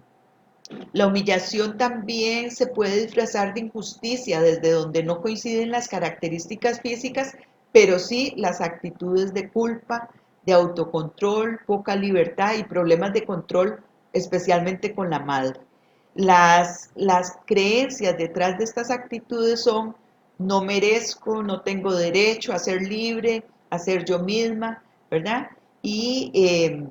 la humillación también se puede disfrazar de injusticia, desde donde no coinciden las características físicas, pero sí las actitudes de culpa, de autocontrol, poca libertad y problemas de control, especialmente con la madre. Las creencias detrás de estas actitudes son: no merezco, no tengo derecho a ser libre, a ser yo misma, ¿verdad? Y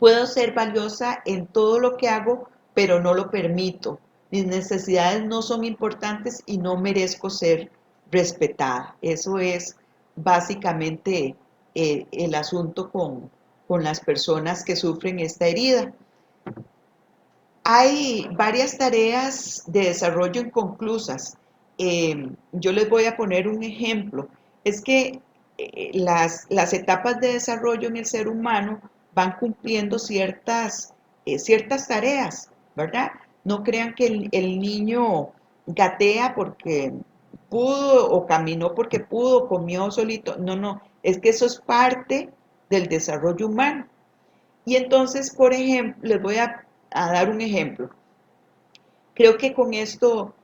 puedo ser valiosa en todo lo que hago, pero no lo permito. Mis necesidades no son importantes y no merezco ser respetada. Eso es básicamente el asunto con las personas que sufren esta herida. Hay varias tareas de desarrollo inconclusas. Yo les voy a poner un ejemplo. Es que las etapas de desarrollo en el ser humano van cumpliendo ciertas tareas, ¿verdad? No crean que el niño gatea porque pudo o caminó porque pudo, comió solito. No, no, es que eso es parte del desarrollo humano. Y entonces, por ejemplo, les voy a dar un ejemplo. Creo que con esto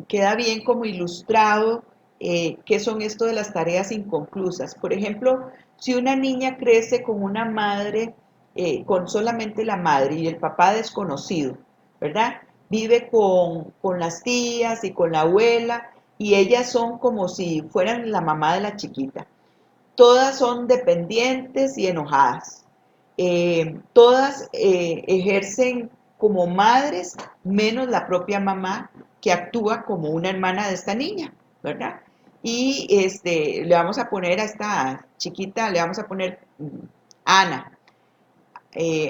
queda bien como ilustrado qué son esto de las tareas inconclusas. Por ejemplo, si una niña crece con una madre, con solamente la madre y el papá desconocido, ¿verdad? Vive con las tías y con la abuela y ellas son como si fueran la mamá de la chiquita. Todas son dependientes y enojadas. Todas ejercen como madres, menos la propia mamá, que actúa como una hermana de esta niña, ¿verdad? Y le vamos a poner a esta chiquita, le vamos a poner Ana.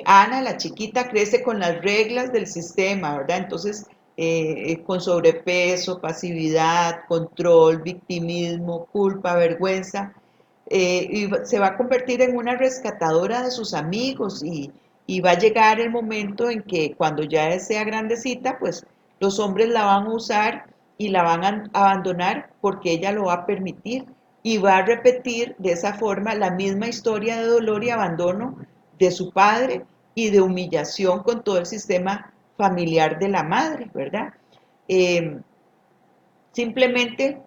Ana, la chiquita, crece con las reglas del sistema, ¿verdad? Entonces, con sobrepeso, pasividad, control, victimismo, culpa, vergüenza, y se va a convertir en una rescatadora de sus amigos y va a llegar el momento en que cuando ya sea grandecita, pues los hombres la van a usar y la van a abandonar porque ella lo va a permitir y va a repetir de esa forma la misma historia de dolor y abandono de su padre y de humillación con todo el sistema familiar de la madre, ¿verdad? Eh, Simplemente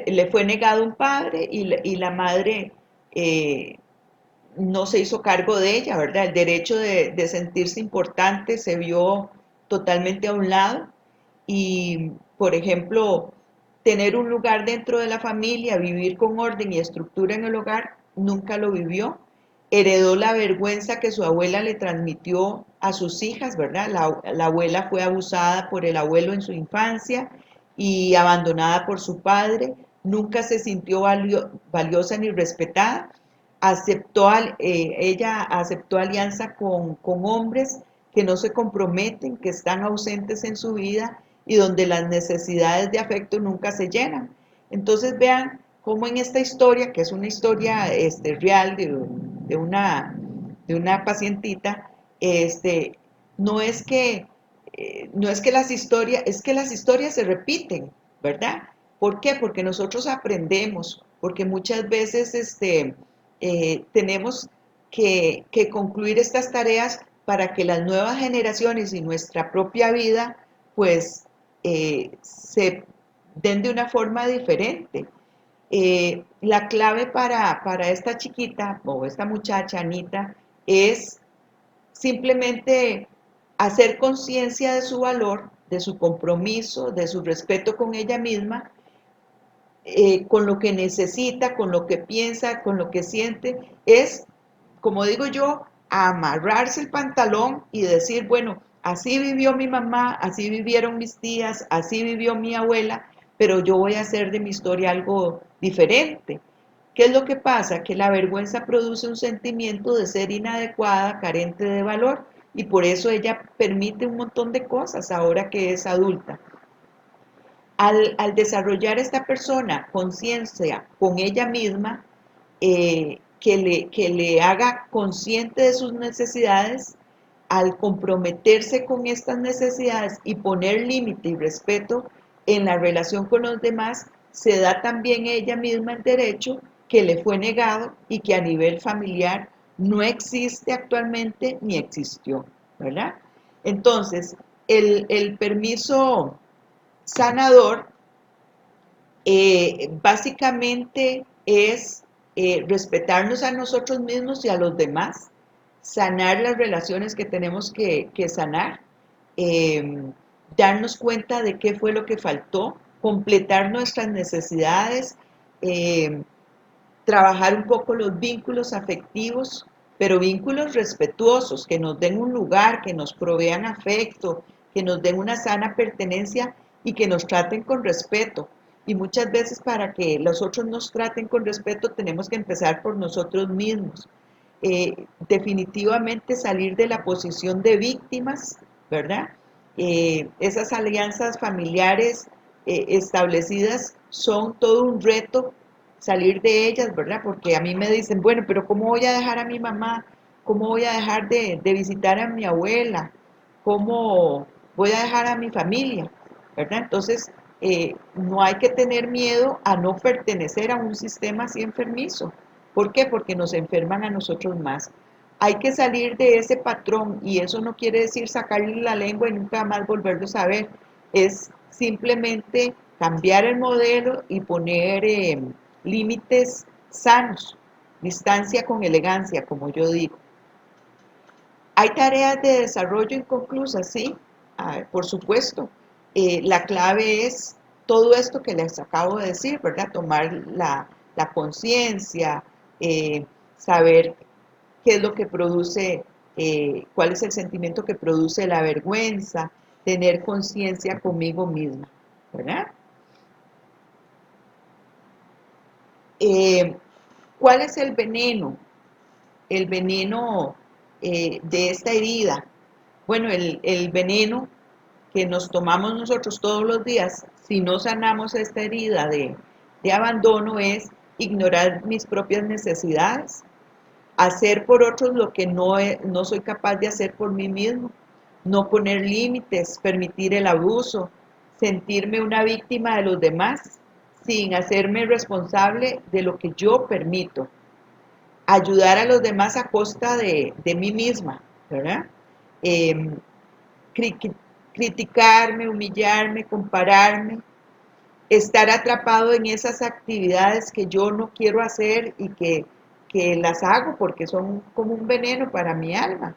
le fue negado un padre y la madre eh, no se hizo cargo de ella, ¿verdad? El derecho de sentirse importante se vio totalmente a un lado y, por ejemplo, tener un lugar dentro de la familia, vivir con orden y estructura en el hogar, nunca lo vivió. Heredó la vergüenza que su abuela le transmitió a sus hijas, ¿verdad? La abuela fue abusada por el abuelo en su infancia y abandonada por su padre. Nunca se sintió valiosa ni respetada. Ella aceptó alianza con hombres que no se comprometen, que están ausentes en su vida y donde las necesidades de afecto nunca se llenan. Entonces vean cómo en esta historia, que es una historia real de una pacientita, no es que no es que las historias, es que las historias se repiten, ¿verdad? ¿Por qué? Porque nosotros aprendemos, porque muchas veces tenemos que concluir estas tareas para que las nuevas generaciones y nuestra propia vida pues se den de una forma diferente. La clave para esta chiquita o esta muchacha, Anita, es simplemente hacer conciencia de su valor, de su compromiso, de su respeto con ella misma, con lo que necesita, con lo que piensa, con lo que siente, es, como digo yo, amarrarse el pantalón y decir, bueno, así vivió mi mamá, así vivieron mis tías, así vivió mi abuela, pero yo voy a hacer de mi historia algo diferente. ¿Qué es lo que pasa? Que la vergüenza produce un sentimiento de ser inadecuada, carente de valor, y por eso ella permite un montón de cosas ahora que es adulta. Al desarrollar esta persona conciencia con ella misma, que le haga consciente de sus necesidades, al comprometerse con estas necesidades y poner límite y respeto en la relación con los demás, se da también ella misma el derecho que le fue negado y que a nivel familiar no existe actualmente ni existió, ¿verdad? Entonces, el permiso sanador básicamente es respetarnos a nosotros mismos y a los demás, sanar las relaciones que tenemos que sanar, eh, darnos cuenta de qué fue lo que faltó, completar nuestras necesidades, eh, trabajar un poco los vínculos afectivos, pero vínculos respetuosos, que nos den un lugar, que nos provean afecto, que nos den una sana pertenencia y que nos traten con respeto. Y muchas veces para que los otros nos traten con respeto tenemos que empezar por nosotros mismos. Definitivamente salir de la posición de víctimas, ¿verdad? Esas alianzas familiares establecidas son todo un reto salir de ellas, ¿verdad? Porque a mí me dicen, bueno, pero ¿cómo voy a dejar a mi mamá? ¿Cómo voy a dejar de visitar a mi abuela? ¿Cómo voy a dejar a mi familia? ¿Verdad? Entonces, no hay que tener miedo a no pertenecer a un sistema así enfermizo. ¿Por qué? Porque nos enferman a nosotros más. Hay que salir de ese patrón y eso no quiere decir sacarle la lengua y nunca más volverlo a ver. Es simplemente cambiar el modelo y poner límites sanos, distancia con elegancia, como yo digo. Hay tareas de desarrollo inconclusas, sí, por supuesto. La clave es todo esto que les acabo de decir, ¿verdad? Tomar la conciencia, saber qué es lo que produce, cuál es el sentimiento que produce la vergüenza, tener conciencia conmigo misma, ¿verdad? Eh, ¿Cuál es el veneno? El veneno de esta herida. Bueno, el veneno que nos tomamos nosotros todos los días, si no sanamos esta herida de abandono, es ignorar mis propias necesidades, hacer por otros lo que no soy capaz de hacer por mí mismo, no poner límites, permitir el abuso, sentirme una víctima de los demás, sin hacerme responsable de lo que yo permito, ayudar a los demás a costa de mí misma, ¿verdad? Eh, cri- Criticarme, humillarme, compararme, estar atrapado en esas actividades que yo no quiero hacer y que las hago porque son como un veneno para mi alma.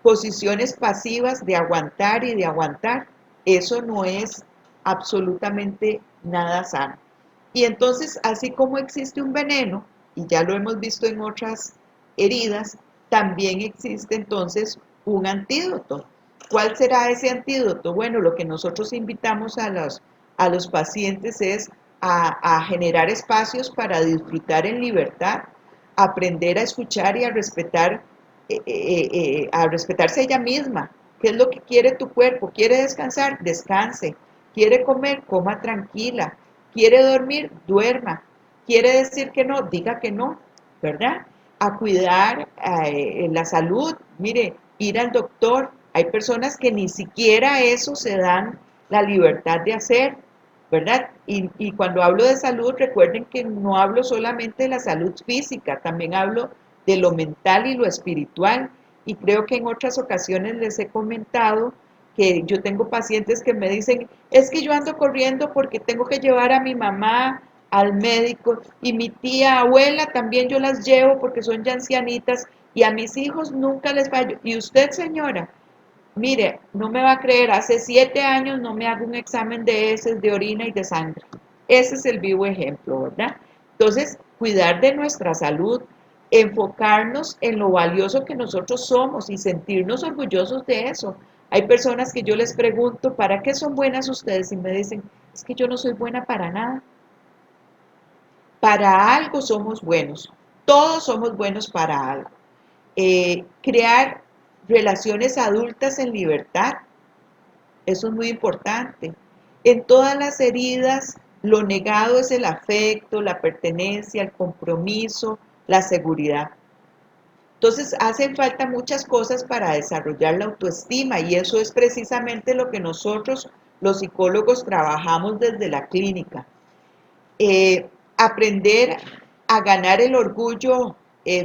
Posiciones pasivas de aguantar y de aguantar, eso no es absolutamente nada sano. Y entonces, así como existe un veneno, y ya lo hemos visto en otras heridas, también existe entonces un antídoto. ¿Cuál será ese antídoto? Bueno, lo que nosotros invitamos a los pacientes es a generar espacios para disfrutar en libertad, aprender a escuchar y a respetarse ella misma. ¿Qué es lo que quiere tu cuerpo? ¿Quiere descansar? Descanse. ¿Quiere comer? Coma tranquila. ¿Quiere dormir? Duerma. ¿Quiere decir que no? Diga que no, ¿verdad? A cuidar la salud. Mire, ir al doctor. Hay personas que ni siquiera eso se dan la libertad de hacer, ¿verdad? Y cuando hablo de salud, recuerden que no hablo solamente de la salud física, también hablo de lo mental y lo espiritual. Y creo que en otras ocasiones les he comentado que yo tengo pacientes que me dicen, es que yo ando corriendo porque tengo que llevar a mi mamá al médico y mi tía, abuela, también yo las llevo porque son ya ancianitas y a mis hijos nunca les fallo. Y usted, señora, mire, no me va a creer, hace 7 años no me hago un examen de heces, de orina y de sangre. Ese es el vivo ejemplo, ¿verdad? Entonces, cuidar de nuestra salud, enfocarnos en lo valioso que nosotros somos y sentirnos orgullosos de eso. Hay personas que yo les pregunto, ¿para qué son buenas ustedes? Y me dicen, es que yo no soy buena para nada. Para algo somos buenos. Todos somos buenos para algo. Crear relaciones adultas en libertad, eso es muy importante. En todas las heridas, lo negado es el afecto, la pertenencia, el compromiso, la seguridad. Entonces, hacen falta muchas cosas para desarrollar la autoestima y eso es precisamente lo que nosotros, los psicólogos, trabajamos desde la clínica. Aprender a ganar el orgullo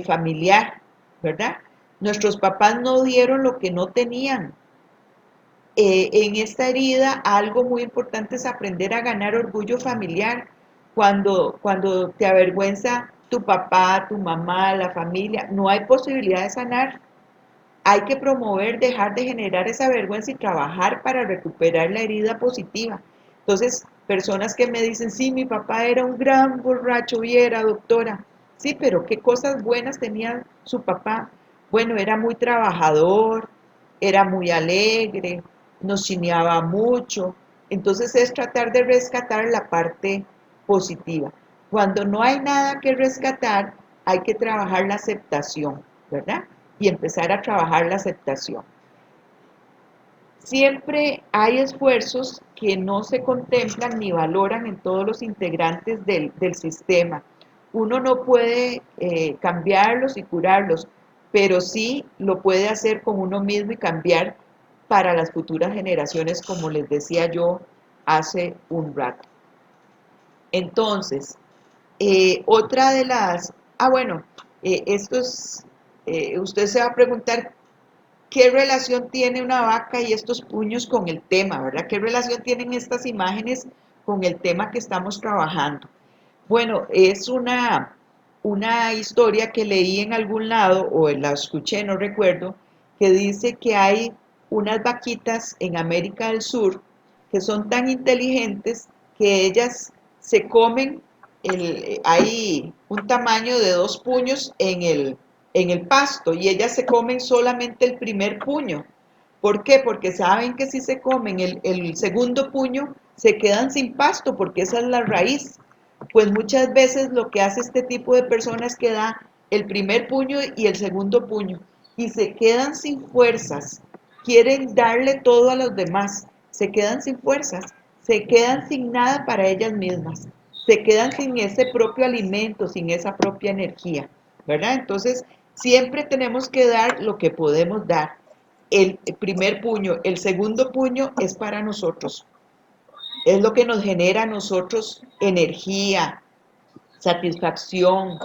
familiar, ¿verdad? Nuestros papás no dieron lo que no tenían. En esta herida, algo muy importante es aprender a ganar orgullo familiar. Cuando te avergüenza tu papá, tu mamá, la familia, no hay posibilidad de sanar. Hay que promover, dejar de generar esa vergüenza y trabajar para recuperar la herida positiva. Entonces, personas que me dicen, sí, mi papá era un gran borracho y era doctora. Sí, pero ¿qué cosas buenas tenía su papá? Bueno, era muy trabajador, era muy alegre, nos chineaba mucho. Entonces es tratar de rescatar la parte positiva. Cuando no hay nada que rescatar, hay que trabajar la aceptación, ¿verdad? Y empezar a trabajar la aceptación. Siempre hay esfuerzos que no se contemplan ni valoran en todos los integrantes del sistema. Uno no puede cambiarlos y curarlos, pero sí lo puede hacer con uno mismo y cambiar para las futuras generaciones, como les decía yo hace un rato. Entonces, otra de las, bueno, usted se va a preguntar qué relación tiene una vaca y estos puños con el tema, ¿verdad? ¿Qué relación tienen estas imágenes con el tema que estamos trabajando? Bueno, es una historia que leí en algún lado, o la escuché, no recuerdo, que dice que hay unas vaquitas en América del Sur que son tan inteligentes que ellas se comen, hay un tamaño de 2 puños en el pasto y ellas se comen solamente el primer puño. ¿Por qué? Porque saben que si se comen el segundo puño, se quedan sin pasto, porque esa es la raíz. Pues muchas veces lo que hace este tipo de personas es que da el primer puño y el segundo puño y se quedan sin fuerzas, quieren darle todo a los demás, se quedan sin fuerzas, se quedan sin nada para ellas mismas, se quedan sin ese propio alimento, sin esa propia energía, ¿verdad? Entonces, siempre tenemos que dar lo que podemos dar. El primer puño, el segundo puño es para nosotros, es lo que nos genera a nosotros energía, satisfacción,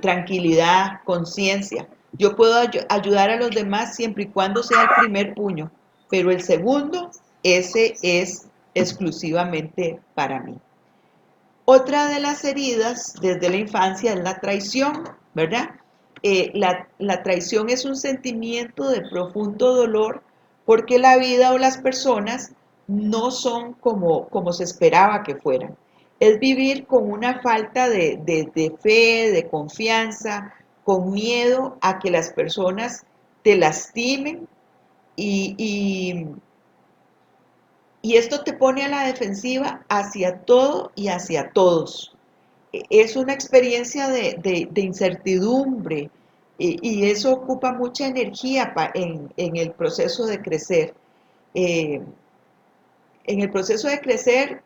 tranquilidad, conciencia. Yo puedo ayudar a los demás siempre y cuando sea el primer puño, pero el segundo, ese es exclusivamente para mí. Otra de las heridas desde la infancia es la traición, ¿verdad? La traición es un sentimiento de profundo dolor porque la vida o las personas no son como se esperaba que fueran. Es vivir con una falta de fe, de confianza, con miedo a que las personas te lastimen y, y esto te pone a la defensiva hacia todo y hacia todos. Es una experiencia de incertidumbre y eso ocupa mucha energía en el proceso de crecer. Eh, en el proceso de crecer,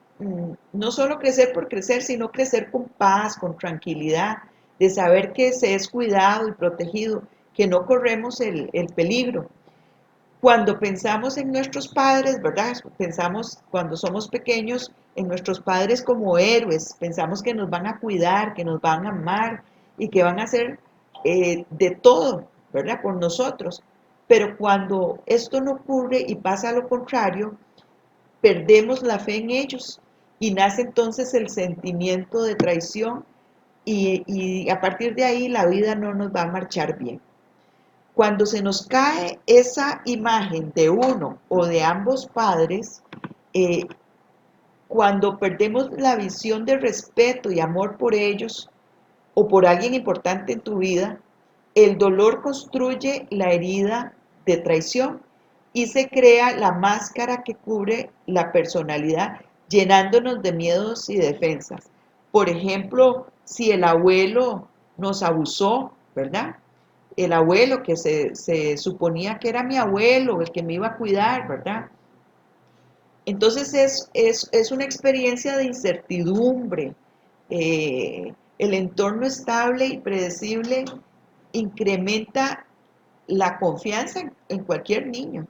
no solo crecer por crecer, sino crecer con paz, con tranquilidad, de saber que se es cuidado y protegido, que no corremos el peligro. Cuando pensamos en nuestros padres, ¿verdad? Pensamos cuando somos pequeños en nuestros padres como héroes, pensamos que nos van a cuidar, que nos van a amar y que van a hacer de todo, ¿verdad? Por nosotros. Pero cuando esto no ocurre y pasa lo contrario, perdemos la fe en ellos y nace entonces el sentimiento de traición y a partir de ahí la vida no nos va a marchar bien. Cuando se nos cae esa imagen de uno o de ambos padres, eh, cuando perdemos la visión de respeto y amor por ellos o por alguien importante en tu vida, el dolor construye la herida de traición y se crea la máscara que cubre la personalidad, llenándonos de miedos y defensas. Por ejemplo, si el abuelo nos abusó, ¿verdad? El abuelo que se suponía que era mi abuelo, el que me iba a cuidar, ¿verdad? Entonces es una experiencia de incertidumbre. El entorno estable y predecible incrementa la confianza en cualquier niño.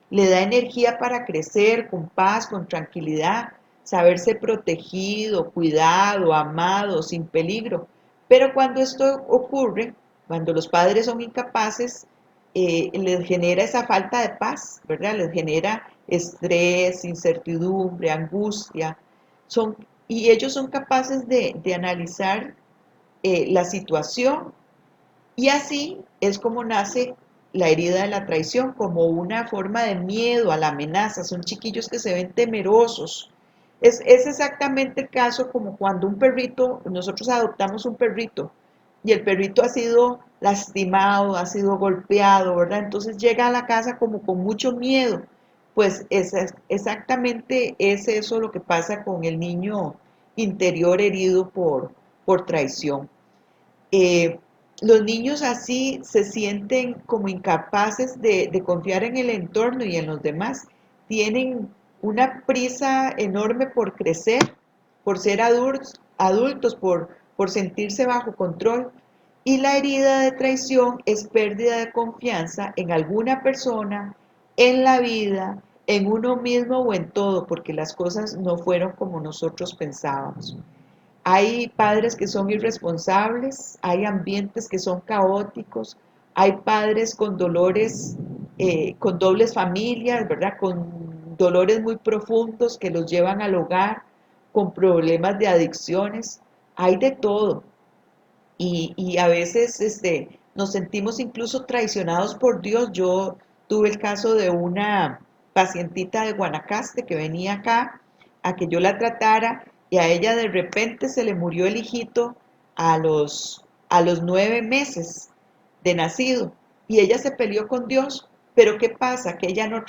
Le da energía para crecer con paz, con tranquilidad, saberse protegido, cuidado, amado, sin peligro. Pero cuando esto ocurre, cuando los padres son incapaces, les genera esa falta de paz, ¿verdad? Les genera estrés, incertidumbre, angustia. Y ellos son capaces de analizar la situación y así es como nace la herida de la traición, como una forma de miedo a la amenaza. Son chiquillos que se ven temerosos. Es exactamente el caso como cuando un perrito, nosotros adoptamos un perrito y el perrito ha sido lastimado, ha sido golpeado, ¿verdad? Entonces llega a la casa como con mucho miedo. Pues exactamente es eso lo que pasa con el niño interior herido por traición. Eh, los niños así se sienten como incapaces de confiar en el entorno y en los demás. Tienen una prisa enorme por crecer, por ser adultos, por sentirse bajo control. Y la herida de traición es pérdida de confianza en alguna persona, en la vida, en uno mismo o en todo, porque las cosas no fueron como nosotros pensábamos. Hay padres que son irresponsables, hay ambientes que son caóticos, hay padres con dolores, con dobles familias, ¿verdad? Con dolores muy profundos que los llevan al hogar, con problemas de adicciones, hay de todo. Y a veces nos sentimos incluso traicionados por Dios. Yo tuve el caso de una pacientita de Guanacaste que venía acá a que yo la tratara y a ella de repente se le murió el hijito a los 9 meses de nacido y ella se peleó con Dios. Pero ¿qué pasa? Que ella no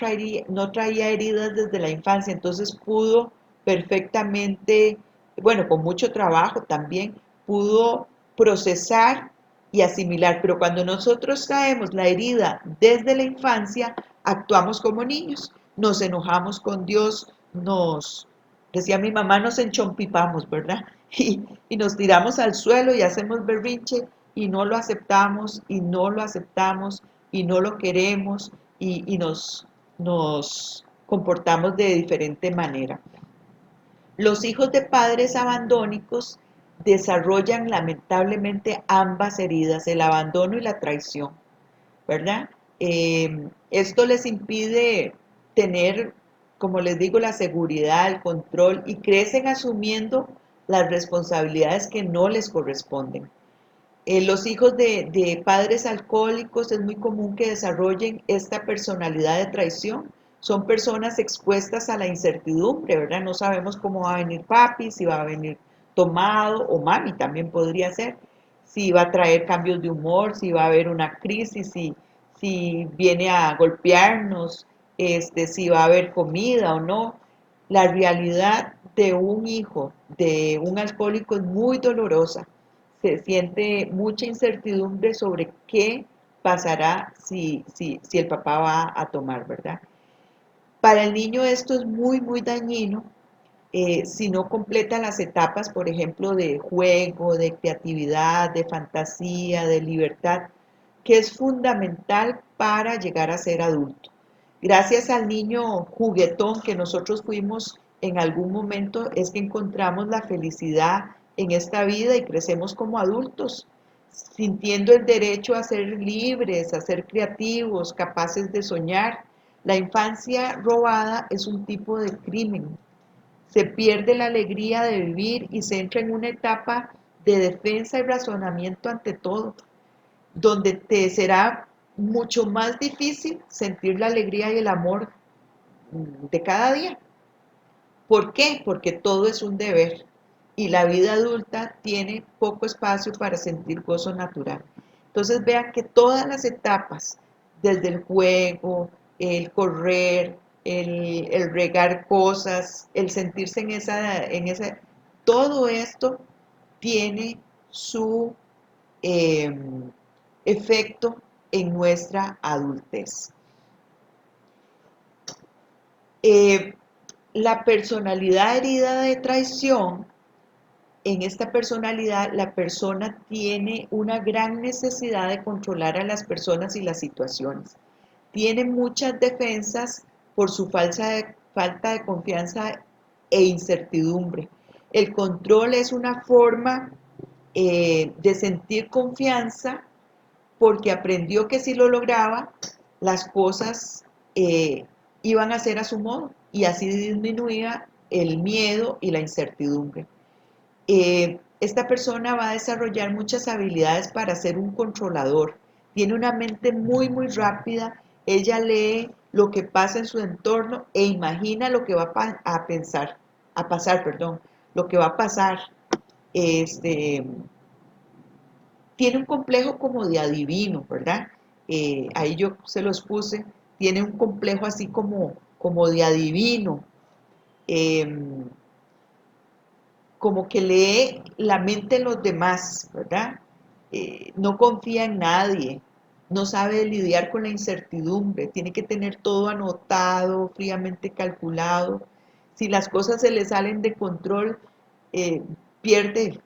traía heridas desde la infancia, entonces pudo perfectamente, bueno, con mucho trabajo también, pudo procesar y asimilar. Pero cuando nosotros traemos la herida desde la infancia, actuamos como niños, nos enojamos con Dios, decía mi mamá, nos enchompipamos, ¿verdad? Y nos tiramos al suelo y hacemos berrinche y no lo aceptamos y no lo aceptamos y no lo queremos y nos comportamos de diferente manera. Los hijos de padres abandónicos desarrollan lamentablemente ambas heridas, el abandono y la traición, ¿verdad? Esto les impide tener, como les digo, la seguridad, el control y crecen asumiendo las responsabilidades que no les corresponden. Los hijos de padres alcohólicos es muy común que desarrollen esta personalidad de traición. Son personas expuestas a la incertidumbre, ¿verdad? No sabemos cómo va a venir papi, si va a venir tomado, o mami también podría ser, si va a traer cambios de humor, si va a haber una crisis, si viene a golpearnos, si va a haber comida o no. La realidad de un hijo de un alcohólico es muy dolorosa. Se siente mucha incertidumbre sobre qué pasará si el papá va a tomar, ¿verdad? Para el niño esto es muy, muy dañino si no completa las etapas, por ejemplo, de juego, de creatividad, de fantasía, de libertad, que es fundamental para llegar a ser adulto. Gracias al niño juguetón que nosotros fuimos en algún momento, es que encontramos la felicidad en esta vida y crecemos como adultos, sintiendo el derecho a ser libres, a ser creativos, capaces de soñar. La infancia robada es un tipo de crimen. Se pierde la alegría de vivir y se entra en una etapa de defensa y razonamiento ante todo, donde te será mucho más difícil sentir la alegría y el amor de cada día. ¿Por qué? Porque todo es un deber y la vida adulta tiene poco espacio para sentir gozo natural. Entonces vean que todas las etapas, desde el juego, el correr, el regar cosas, el sentirse todo esto tiene su eh, efecto en nuestra adultez. Eh, la personalidad herida de traición, en esta personalidad la persona tiene una gran necesidad de controlar a las personas y las situaciones. Tiene muchas defensas por su falta de confianza e incertidumbre. El control es una forma de sentir confianza porque aprendió que si lo lograba, las cosas iban a ser a su modo y así disminuía el miedo y la incertidumbre. Esta persona va a desarrollar muchas habilidades para ser un controlador. Tiene una mente muy, muy rápida. Ella lee lo que pasa en su entorno e imagina lo que va a pasar, perdón, lo que va a pasar. Este, tiene un complejo como de adivino, ¿verdad? Ahí yo se los puse, tiene un complejo así como de adivino, eh, como que lee la mente de los demás, ¿verdad? No confía en nadie, no sabe lidiar con la incertidumbre, tiene que tener todo anotado, fríamente calculado. Si las cosas se le salen de control, eh, pierde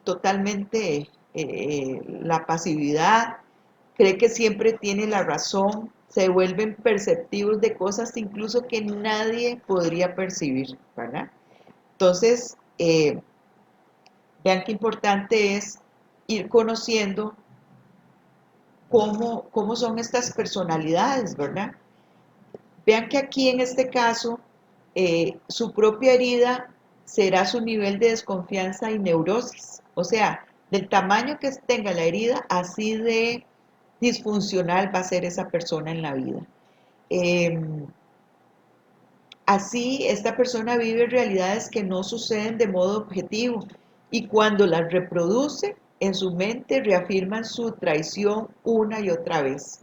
totalmente la pasividad, cree que siempre tiene la razón, se vuelven perceptivos de cosas incluso que nadie podría percibir, ¿verdad? Entonces, vean qué importante es ir conociendo cómo son estas personalidades, ¿verdad? Vean que aquí en este caso, su propia herida será su nivel de desconfianza y neurosis. O sea, del tamaño que tenga la herida, así de disfuncional va a ser esa persona en la vida. Así, esta persona vive realidades que no suceden de modo objetivo y cuando las reproduce en su mente reafirman su traición una y otra vez.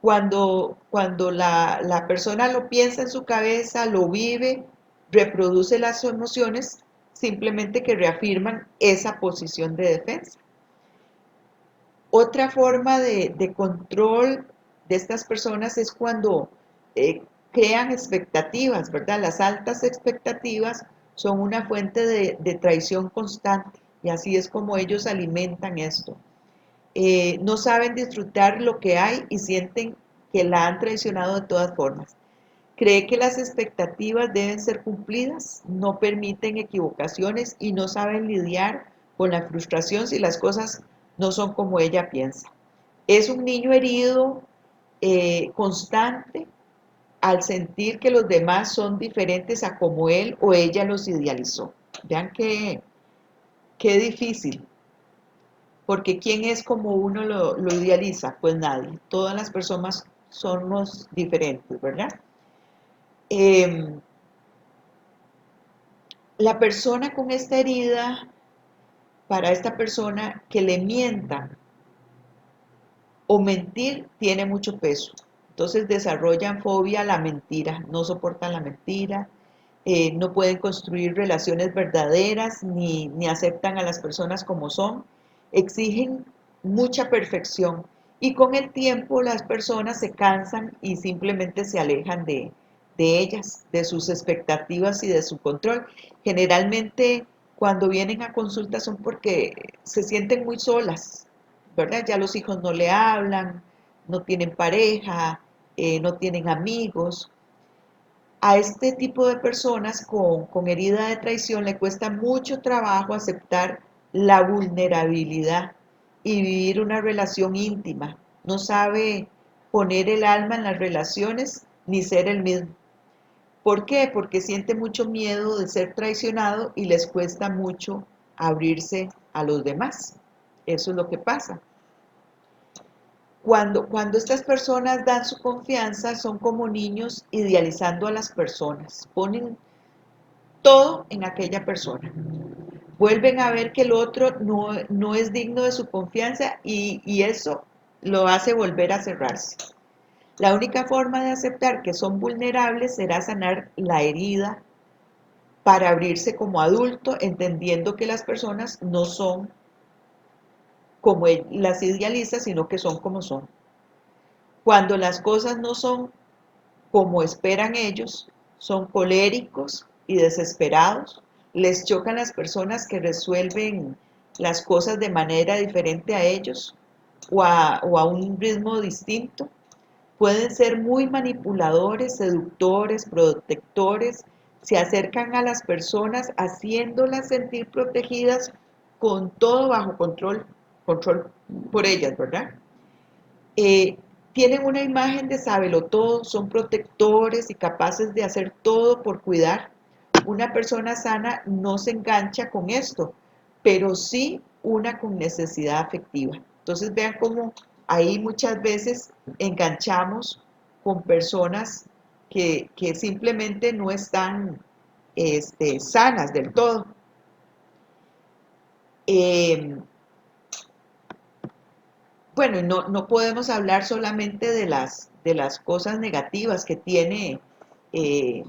Cuando la persona lo piensa en su cabeza, lo vive, reproduce las emociones, simplemente que reafirman esa posición de defensa. Otra forma de control de estas personas es cuando crean expectativas, ¿verdad? Las altas expectativas son una fuente de traición constante y así es como ellos alimentan esto. No saben disfrutar lo que hay y sienten que la han traicionado de todas formas. Cree que las expectativas deben ser cumplidas, no permiten equivocaciones y no saben lidiar con la frustración si las cosas no son como ella piensa. Es un niño herido constante al sentir que los demás son diferentes a como él o ella los idealizó. Vean qué difícil, porque ¿quién es como uno lo idealiza? Pues nadie. Todas las personas somos diferentes, ¿verdad? La persona con esta herida, para esta persona que le mientan o mentir, tiene mucho peso. Entonces desarrollan fobia a la mentira, no soportan la mentira, no pueden construir relaciones verdaderas ni aceptan a las personas como son, exigen mucha perfección y con el tiempo las personas se cansan y simplemente se alejan de ellas, de sus expectativas y de su control. Generalmente cuando vienen a consulta son porque se sienten muy solas, ¿verdad? Ya los hijos no le hablan, no tienen pareja, no tienen amigos. A este tipo de personas con herida de traición le cuesta mucho trabajo aceptar la vulnerabilidad y vivir una relación íntima. No sabe poner el alma en las relaciones ni ser el mismo. ¿Por qué? Porque siente mucho miedo de ser traicionado y les cuesta mucho abrirse a los demás. Eso es lo que pasa. Cuando estas personas dan su confianza, son como niños idealizando a las personas, ponen todo en aquella persona. Vuelven a ver que el otro no es digno de su confianza y eso lo hace volver a cerrarse. La única forma de aceptar que son vulnerables será sanar la herida para abrirse como adulto, entendiendo que las personas no son como él las idealiza, sino que son como son. Cuando las cosas no son como esperan ellos, son coléricos y desesperados, les chocan las personas que resuelven las cosas de manera diferente a ellos o a un ritmo distinto. Pueden ser muy manipuladores, seductores, protectores, se acercan a las personas haciéndolas sentir protegidas con todo bajo control por ellas, ¿verdad? Eh, Tienen una imagen de todo, son protectores y capaces de hacer todo por cuidar. Una persona sana no se engancha con esto, pero sí una con necesidad afectiva. Entonces vean cómo ahí muchas veces enganchamos con personas que simplemente no están sanas del todo. Eh, Bueno, no podemos hablar solamente de las cosas negativas que tiene eh,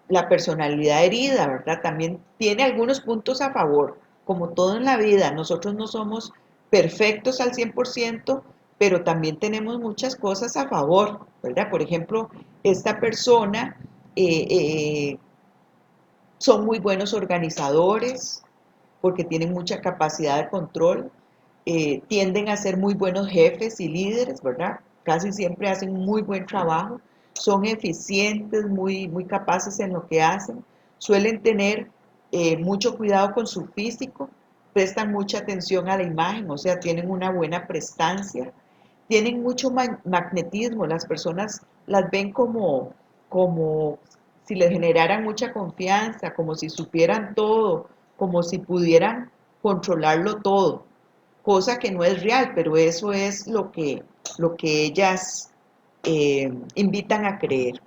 la personalidad herida, ¿verdad? También tiene algunos puntos a favor, como todo en la vida. Nosotros no somos perfectos al 100%, pero también tenemos muchas cosas a favor, ¿verdad? Por ejemplo, esta persona eh, eh, son muy buenos organizadores porque tienen mucha capacidad de control, tienden a ser muy buenos jefes y líderes, ¿verdad? Casi siempre hacen muy buen trabajo, son eficientes, muy capaces en lo que hacen, suelen tener mucho cuidado con su físico, prestan mucha atención a la imagen, o sea, tienen una buena prestancia, tienen mucho magnetismo, las personas las ven como si les generaran mucha confianza, como si supieran todo, como si pudieran controlarlo todo, cosa que no es real, pero eso es lo que ellas invitan a creer.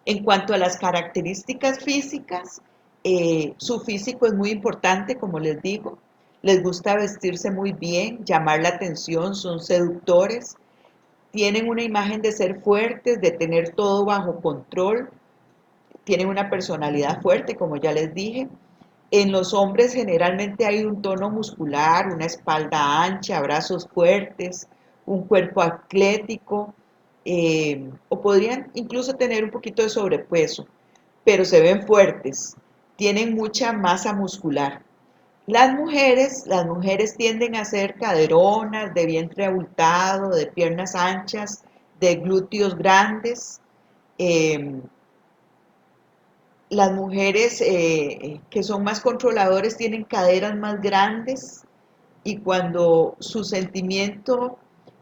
En cuanto a las características físicas, su físico es muy importante, como les digo. Les gusta vestirse muy bien, llamar la atención, son seductores, tienen una imagen de ser fuertes, de tener todo bajo control, tienen una personalidad fuerte, como ya les dije. En los hombres generalmente hay un tono muscular, una espalda ancha, brazos fuertes, un cuerpo atlético, o podrían incluso tener un poquito de sobrepeso, pero se ven fuertes, tienen mucha masa muscular. Las mujeres tienden a ser caderonas, de vientre abultado, de piernas anchas, de glúteos grandes. eh, las mujeres que son más controladores tienen caderas más grandes y cuando su sentimiento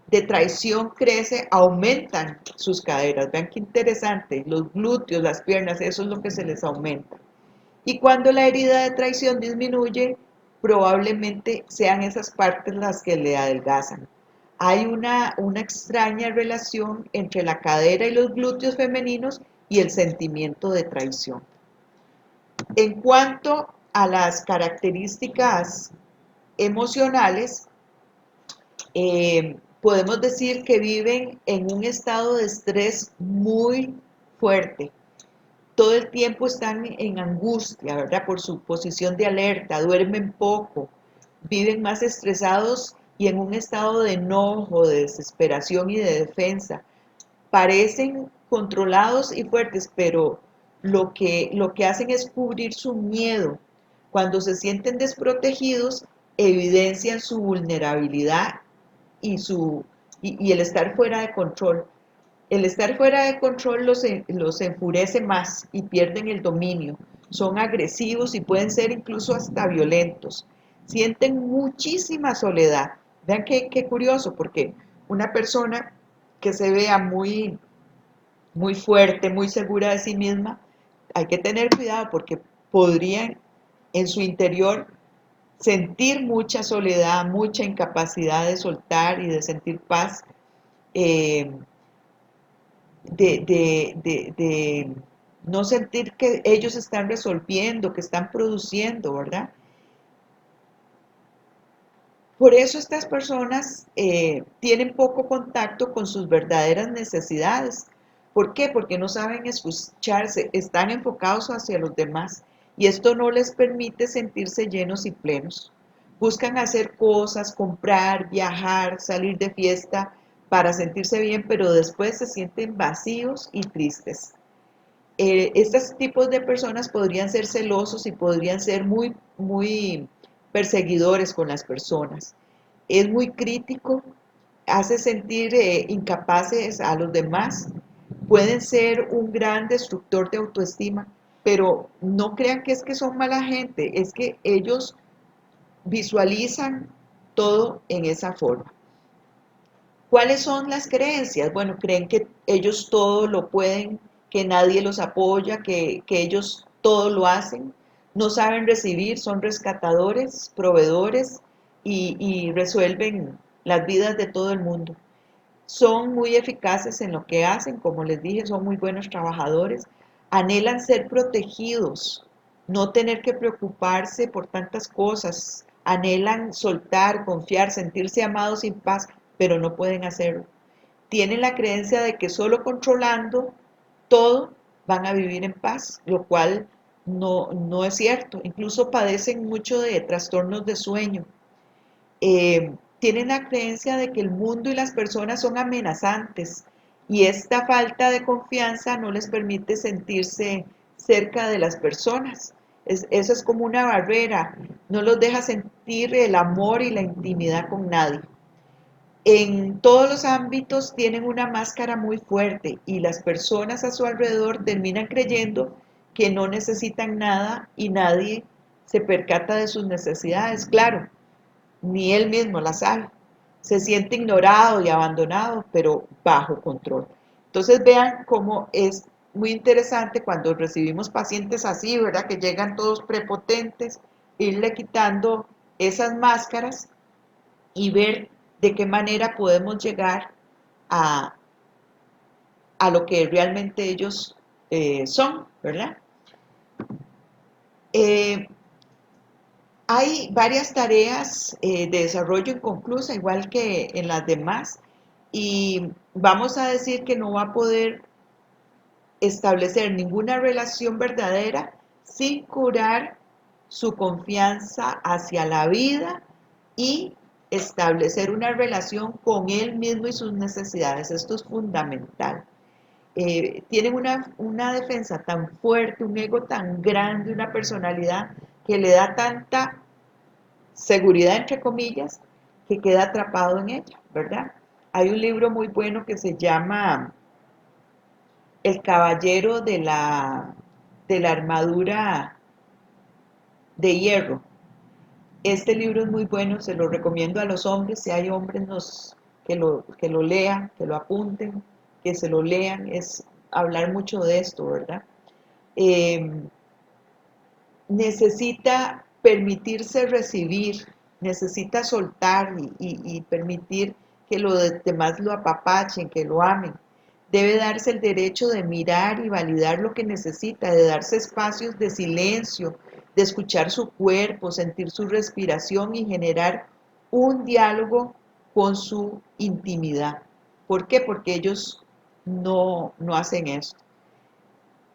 de traición crece, aumentan sus caderas. Vean qué interesante, los glúteos, las piernas, eso es lo que se les aumenta. Y cuando la herida de traición disminuye, probablemente sean esas partes las que le adelgazan. Hay una extraña relación entre la cadera y los glúteos femeninos y el sentimiento de traición. En cuanto a las características emocionales, podemos decir que viven en un estado de estrés muy fuerte. Todo el tiempo están en angustia, ¿verdad? Por su posición de alerta, duermen poco, viven más estresados y en un estado de enojo, de desesperación y de defensa. Parecen controlados y fuertes, pero lo que hacen es cubrir su miedo. Cuando se sienten desprotegidos, evidencian su vulnerabilidad y el estar fuera de control. El estar fuera de control los enfurece más y pierden el dominio. Son agresivos y pueden ser incluso hasta violentos. Sienten muchísima soledad. Vean qué curioso, porque una persona que se vea muy fuerte, muy segura de sí misma, hay que tener cuidado porque podrían en su interior sentir mucha soledad, mucha incapacidad de soltar y de sentir paz, eh, de no sentir que ellos están resolviendo, que están produciendo, ¿verdad? Por eso estas personas tienen poco contacto con sus verdaderas necesidades. ¿Por qué? Porque no saben escucharse, están enfocados hacia los demás y esto no les permite sentirse llenos y plenos. Buscan hacer cosas, comprar, viajar, salir de fiesta para sentirse bien, pero después se sienten vacíos y tristes. Estos tipos de personas podrían ser celosos y podrían ser muy perseguidores con las personas. Es muy crítico, hace sentir incapaces a los demás, pueden ser un gran destructor de autoestima, pero no crean que es que son mala gente, es que ellos visualizan todo en esa forma. ¿Cuáles son las creencias? Bueno, creen que ellos todo lo pueden, que nadie los apoya, que ellos todo lo hacen, no saben recibir, son rescatadores, proveedores y resuelven las vidas de todo el mundo. Son muy eficaces en lo que hacen, como les dije, son muy buenos trabajadores, anhelan ser protegidos, no tener que preocuparse por tantas cosas, anhelan soltar, confiar, sentirse amados sin paz, pero no pueden hacerlo. Tienen la creencia de que solo controlando todo van a vivir en paz, lo cual no es cierto. Incluso padecen mucho de trastornos de sueño. Tienen la creencia de que el mundo y las personas son amenazantes y esta falta de confianza no les permite sentirse cerca de las personas. Eso es como una barrera, no los deja sentir el amor y la intimidad con nadie. En todos los ámbitos tienen una máscara muy fuerte y las personas a su alrededor terminan creyendo que no necesitan nada y nadie se percata de sus necesidades, claro, ni él mismo las sabe. Se siente ignorado y abandonado, pero bajo control. Entonces vean cómo es muy interesante cuando recibimos pacientes así, ¿verdad? Que llegan todos prepotentes, irle quitando esas máscaras y ver de qué manera podemos llegar a, a lo que realmente ellos son, ¿verdad? Eh, Hay varias tareas de desarrollo inconclusa, igual que en las demás, y vamos a decir que no va a poder establecer ninguna relación verdadera sin curar su confianza hacia la vida y establecer una relación con él mismo y sus necesidades. Esto es fundamental. Tienen una defensa tan fuerte, un ego tan grande, una personalidad que le da tanta seguridad, entre comillas, que queda atrapado en ella, ¿verdad? Hay un libro muy bueno que se llama El caballero de la armadura de hierro. Este libro es muy bueno, se lo recomiendo a los hombres, si hay hombres que lo lean, que lo apunten, que se lo lean, es hablar mucho de esto, ¿verdad? Eh, Necesita permitirse recibir, necesita soltar y permitir que los demás lo apapachen, que lo amen. Debe darse el derecho de mirar y validar lo que necesita, de darse espacios de silencio, de escuchar su cuerpo, sentir su respiración y generar un diálogo con su intimidad. ¿Por qué? Porque ellos no hacen eso.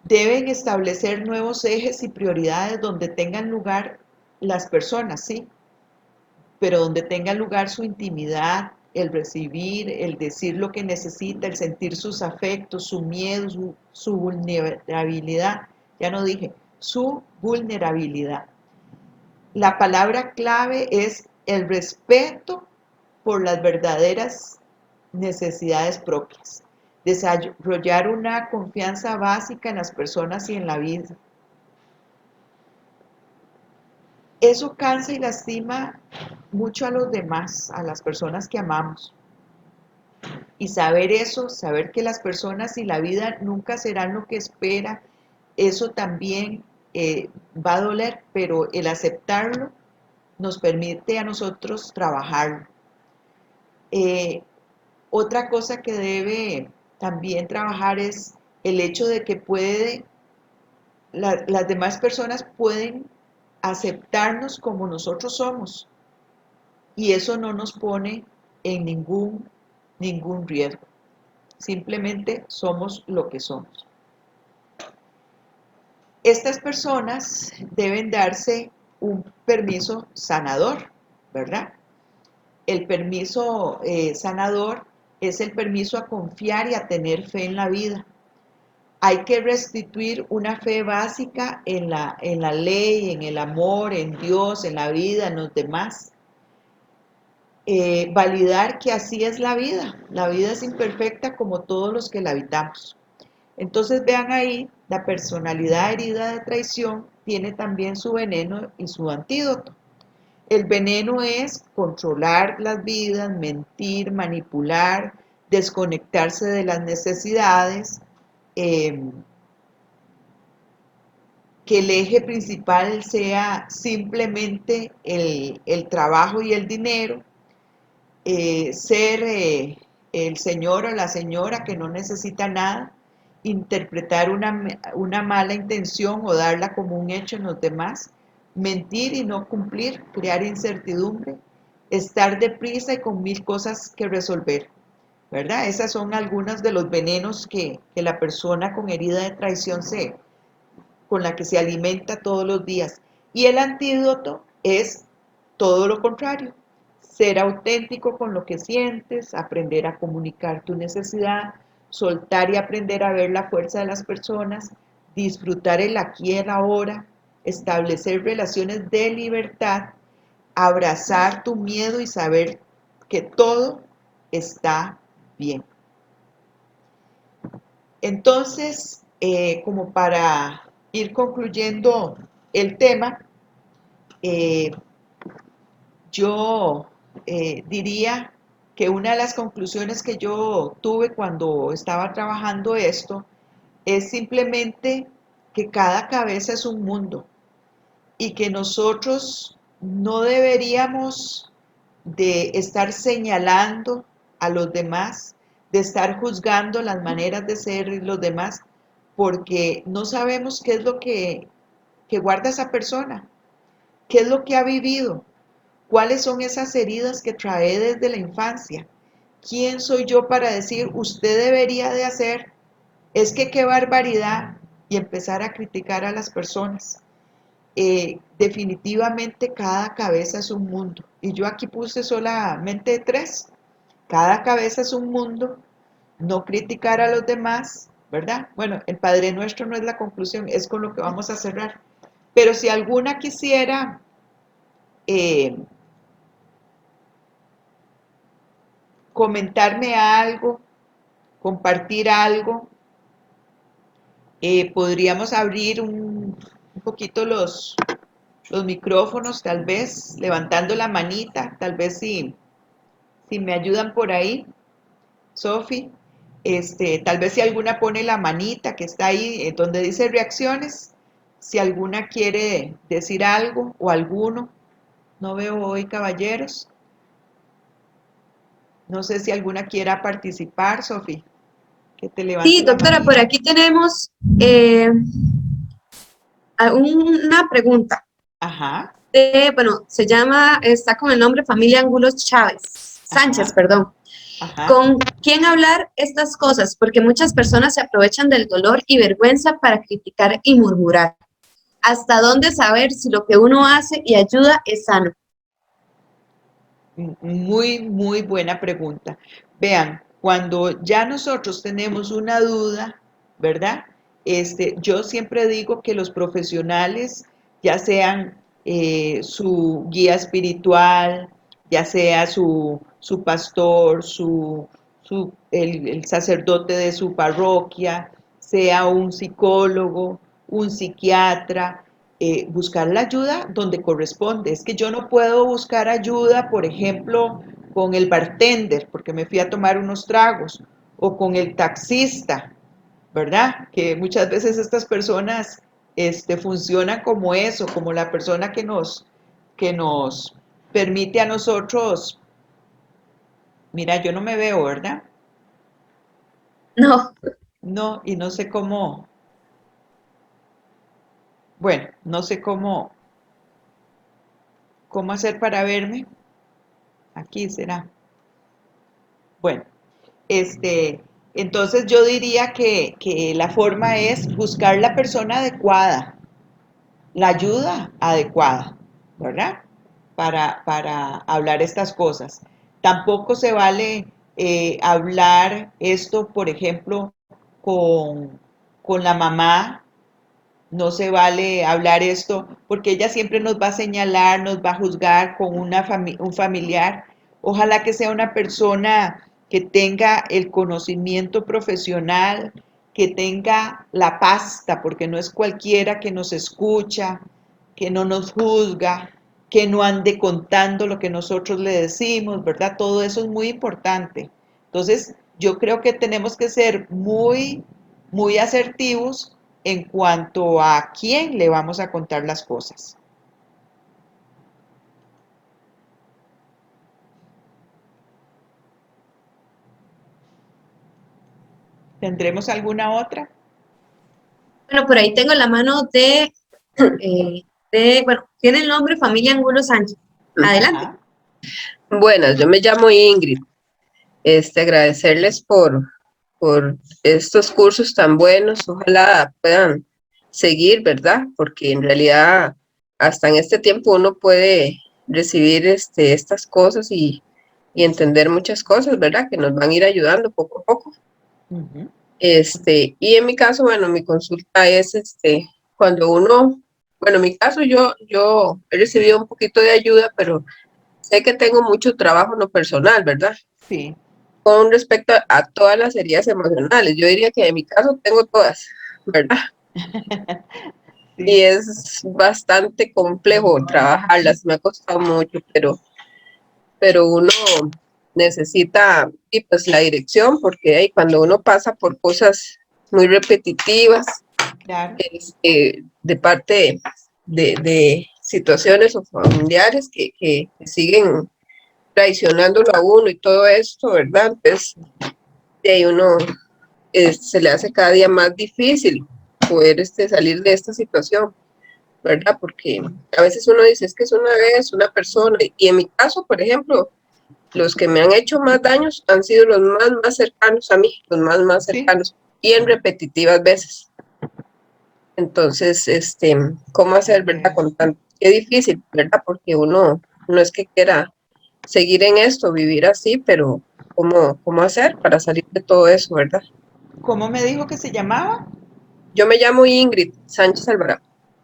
Deben establecer nuevos ejes y prioridades donde tengan lugar las personas, sí, pero donde tenga lugar su intimidad, el recibir, el decir lo que necesita, el sentir sus afectos, su miedo, su vulnerabilidad. Ya no dije, su vulnerabilidad. La palabra clave es el respeto por las verdaderas necesidades propias. Desarrollar una confianza básica en las personas y en la vida. Eso cansa y lastima mucho a los demás, a las personas que amamos. Y saber eso, saber que las personas y la vida nunca serán lo que espera, eso también va a doler, pero el aceptarlo nos permite a nosotros trabajarlo. Eh, Otra cosa que debe también trabajar es el hecho de que las demás personas pueden aceptarnos como nosotros somos y eso no nos pone en ningún riesgo. Simplemente somos lo que somos. Estas personas deben darse un permiso sanador, ¿verdad? El permiso sanador es el permiso a confiar y a tener fe en la vida. Hay que restituir una fe básica en la ley, en el amor, en Dios, en la vida, en los demás. Validar que así es la vida. La vida es imperfecta como todos los que la habitamos. Entonces vean ahí, la personalidad herida de traición tiene también su veneno y su antídoto. El veneno es controlar las vidas, mentir, manipular, desconectarse de las necesidades, eh, que el eje principal sea simplemente el trabajo y el dinero, ser el señor o la señora que no necesita nada, interpretar una mala intención o darla como un hecho en los demás, mentir y no cumplir, crear incertidumbre, estar deprisa y con mil cosas que resolver, ¿verdad? Esas son algunos de los venenos que la persona con herida de traición con la que se alimenta todos los días. Y el antídoto es todo lo contrario, ser auténtico con lo que sientes, aprender a comunicar tu necesidad, soltar y aprender a ver la fuerza de las personas, disfrutar el aquí y el ahora, establecer relaciones de libertad, abrazar tu miedo y saber que todo está bien. Entonces, como para ir concluyendo el tema, yo diría que una de las conclusiones que yo tuve cuando estaba trabajando esto es simplemente que cada cabeza es un mundo y que nosotros no deberíamos de estar señalando a los demás, de estar juzgando las maneras de ser los demás, porque no sabemos qué es lo que guarda esa persona, qué es lo que ha vivido, cuáles son esas heridas que trae desde la infancia. ¿Quién soy yo para decir, usted debería de hacer? Es que qué barbaridad, y empezar a criticar a las personas. Definitivamente cada cabeza es un mundo. Y yo aquí puse solamente 3. Cada cabeza es un mundo, no criticar a los demás, ¿verdad? Bueno, el Padre Nuestro no es la conclusión, es con lo que vamos a cerrar. Pero si alguna quisiera comentarme algo, compartir algo, podríamos abrir un poquito los micrófonos, tal vez levantando la manita, tal vez si me ayudan por ahí, Sofi, tal vez si alguna pone la manita que está ahí donde dice reacciones, si alguna quiere decir algo o alguno, no veo hoy caballeros, no sé si alguna quiera participar, Sofi, que te levante Sí, la doctora, por manita. aquí tenemos una pregunta. Ajá, Bueno, está con el nombre Familia Angulos Sánchez, ajá, perdón. ajá. ¿Con quién hablar estas cosas? Porque muchas personas se aprovechan del dolor y vergüenza para criticar y murmurar. ¿Hasta dónde saber si lo que uno hace y ayuda es sano? Muy, muy buena pregunta. Vean, cuando ya nosotros tenemos una duda, ¿verdad? Yo siempre digo que los profesionales, ya sean su guía espiritual, ya sea su pastor, el sacerdote de su parroquia, sea un psicólogo, un psiquiatra, buscar la ayuda donde corresponde. Es que yo no puedo buscar ayuda, por ejemplo, con el bartender, porque me fui a tomar unos tragos, o con el taxista, ¿verdad? Que muchas veces estas personas funcionan como eso, como la persona que nos permite a nosotros, mira, yo no me veo, ¿verdad? No, No, y no sé cómo, bueno, no sé cómo hacer para verme. Aquí será. Bueno, este, entonces yo diría que la forma es buscar la persona adecuada, la ayuda adecuada, ¿verdad? Para hablar estas cosas. Tampoco se vale hablar esto, por ejemplo, con la mamá, no se vale hablar esto porque ella siempre nos va a señalar, nos va a juzgar con un familiar. Ojalá que sea una persona que tenga el conocimiento profesional, que tenga la pasta, porque no es cualquiera que nos escucha, que no nos juzga, que no ande contando lo que nosotros le decimos, ¿verdad? Todo eso es muy importante. Entonces, yo creo que tenemos que ser muy, muy asertivos en cuanto a quién le vamos a contar las cosas. ¿Tendremos alguna otra? bueno, por ahí tengo la mano bueno, tiene el nombre Familia Angulo Sánchez. Adelante. Ajá. Buenas, yo me llamo Ingrid. Agradecerles por estos cursos tan buenos. Ojalá puedan seguir, ¿verdad? Porque en realidad hasta en este tiempo uno puede recibir estas cosas y entender muchas cosas, ¿verdad? Que nos van a ir ayudando poco a poco. Uh-huh. Y en mi caso, bueno, mi consulta es cuando uno bueno, en mi caso yo he recibido un poquito de ayuda, pero sé que tengo mucho trabajo en lo personal, ¿verdad? Sí, Con respecto a todas las heridas emocionales, yo diría que en mi caso tengo todas, ¿verdad? Y sí, es bastante complejo trabajarlas, me ha costado mucho, pero uno necesita y pues la dirección, porque ahí cuando uno pasa por cosas muy repetitivas, claro. de parte de situaciones o familiares que siguen traicionándolo a uno y todo esto, ¿verdad? Entonces, de ahí uno se le hace cada día más difícil poder salir de esta situación, ¿verdad? Porque a veces uno dice, es que es una vez, una persona, y en mi caso, por ejemplo, los que me han hecho más daños han sido los más cercanos a mí, los más Sí, cercanos, y en repetitivas veces. Entonces, ¿cómo hacer, verdad? eh, Con tan, qué difícil, ¿verdad? Porque uno no es que quiera seguir en esto, vivir así, pero ¿cómo hacer para salir de todo eso, verdad? ¿cómo me dijo que se llamaba? Yo me llamo Ingrid Sánchez Alvarado.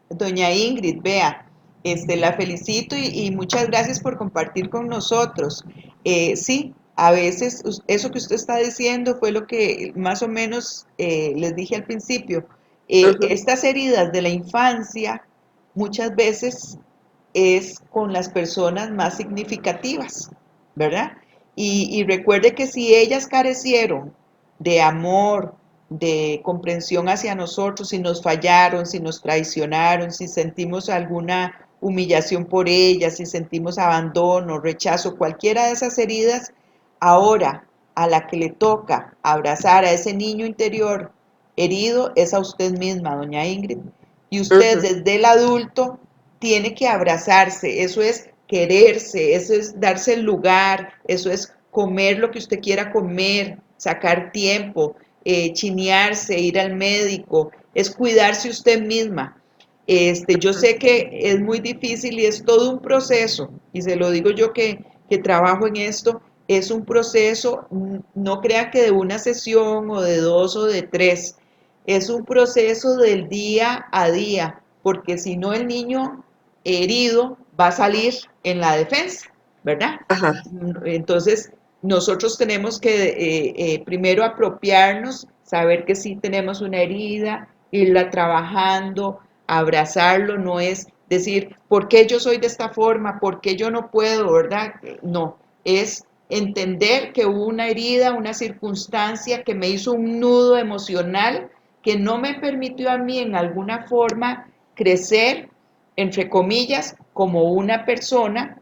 Doña Ingrid, vea, la felicito y muchas gracias por compartir con nosotros. Sí, a veces eso que usted está diciendo fue lo que más o menos les dije al principio. Ujú, Estas heridas de la infancia muchas veces es con las personas más significativas, ¿verdad? Y recuerde que si ellas carecieron de amor, de comprensión hacia nosotros, si nos fallaron, si nos traicionaron, si sentimos alguna humillación por ellas, si sentimos abandono, rechazo, cualquiera de esas heridas, ahora a la que le toca abrazar a ese niño interior herido es a usted misma, doña Ingrid. Y usted ujú, desde el adulto tiene que abrazarse, eso es quererse, eso es darse el lugar, eso es comer lo que usted quiera comer, sacar tiempo, chinearse, ir al médico, es cuidarse usted misma. Yo sé que es muy difícil y es todo un proceso, y se lo digo yo que trabajo en esto, es un proceso, no crea que de una sesión o de dos o de tres, es un proceso del día a día, porque si no el niño herido va a salir en la defensa, ¿verdad? ajá, Entonces, nosotros tenemos que primero apropiarnos, saber que sí tenemos una herida, irla trabajando, abrazarlo, no es decir, ¿por qué yo soy de esta forma? ¿Por qué yo no puedo? ¿Verdad? No, es entender que hubo una herida, una circunstancia que me hizo un nudo emocional que no me permitió a mí en alguna forma crecer, entre comillas, como una persona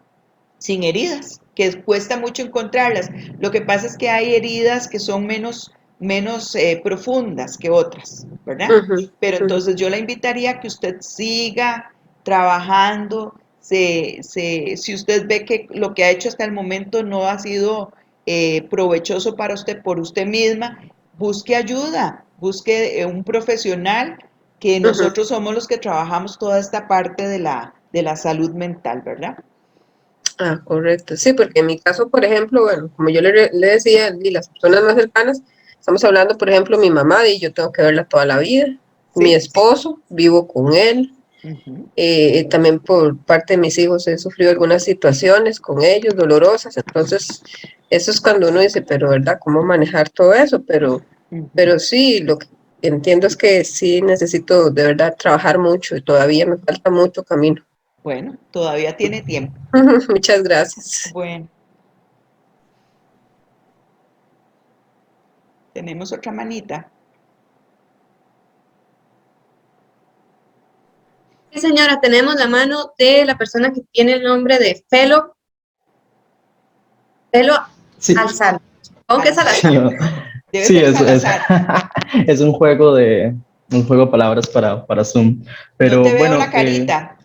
sin heridas, que cuesta mucho encontrarlas. Lo que pasa es que hay heridas que son menos profundas que otras, ¿verdad? ujú, Pero ujú. entonces yo la invitaría a que usted siga trabajando, si usted ve que lo que ha hecho hasta el momento no ha sido provechoso para usted por usted misma, busque ayuda, busque un profesional, que Ujú. nosotros somos los que trabajamos toda esta parte de la salud mental, ¿verdad? Ah, correcto. Sí, porque en mi caso, por ejemplo, bueno, como yo le decía, y las personas más cercanas, estamos hablando, por ejemplo, mi mamá, y yo tengo que verla toda la vida. Mi ¿Sí? esposo, vivo con él. Ujú. También por parte de mis hijos he sufrido algunas situaciones con ellos dolorosas. Entonces, eso es cuando uno dice, pero ¿verdad? ¿Cómo manejar todo eso? Ujú. Pero sí, lo que entiendo es que sí necesito de verdad trabajar mucho y todavía me falta mucho camino. Bueno, todavía tiene tiempo. Muchas gracias. Bueno, tenemos otra manita. Sí, señora, tenemos la mano de la persona que tiene el nombre de Felo Sí, Alzar. Supongo que es Alzar. Salazar. no, Debe sí, ser Salazar. es un juego de palabras para Zoom. No te Pero veo bueno, la carita.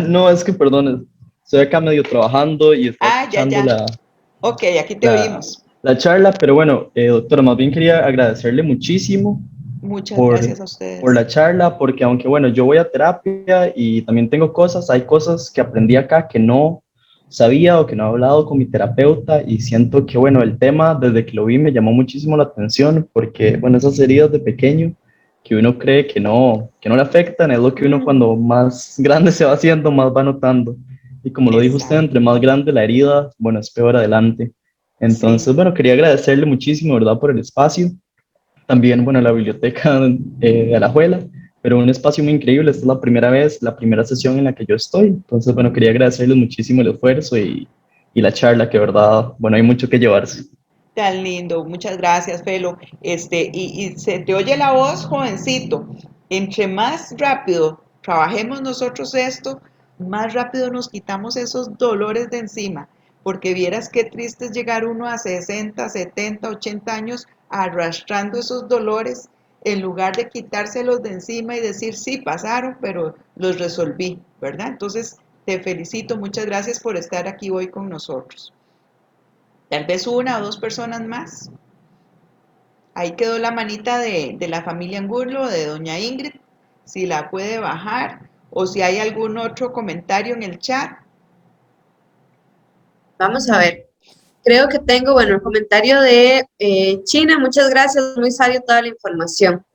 no, es que perdón, estoy acá medio trabajando y estoy Ah, ya, escuchando ya. Ok, aquí te la, oímos. la charla, pero bueno, doctora, más bien quería agradecerle muchísimo Muchas por, gracias a por ustedes. la charla, porque aunque bueno, yo voy a terapia y también tengo cosas, hay cosas que aprendí acá que no sabía o que no he hablado con mi terapeuta y siento que bueno, el tema desde que lo vi me llamó muchísimo la atención porque bueno, esas heridas de pequeño que uno cree que no le afectan, es lo que uno cuando más grande se va haciendo, más va notando. Y como lo dijo usted, Exacto. entre más grande la herida, bueno, es peor adelante. Sí. Entonces, bueno, quería agradecerle muchísimo, ¿verdad?, por el espacio. También, bueno, la biblioteca de Alajuela, pero un espacio muy increíble. Esta es la primera vez, la primera sesión en la que yo estoy. Entonces, bueno, quería agradecerles muchísimo el esfuerzo y la charla, que, verdad, bueno, hay mucho que llevarse. Tan lindo, muchas gracias, Felo. Y se te oye la voz, jovencito. Entre más rápido trabajemos nosotros esto, más rápido nos quitamos esos dolores de encima. Porque vieras qué triste es llegar uno a 60, 70, 80 años arrastrando esos dolores en lugar de quitárselos de encima y decir, sí, pasaron, pero los resolví, ¿verdad? Entonces, te felicito, muchas gracias por estar aquí hoy con nosotros. Tal vez una o dos personas más. Ahí quedó la manita de la familia Angulo, de doña Ingrid, si la puede bajar o si hay algún otro comentario en el chat. Vamos a ver. Creo que tengo, bueno, el comentario de China. Muchas gracias, muy sabio toda la información.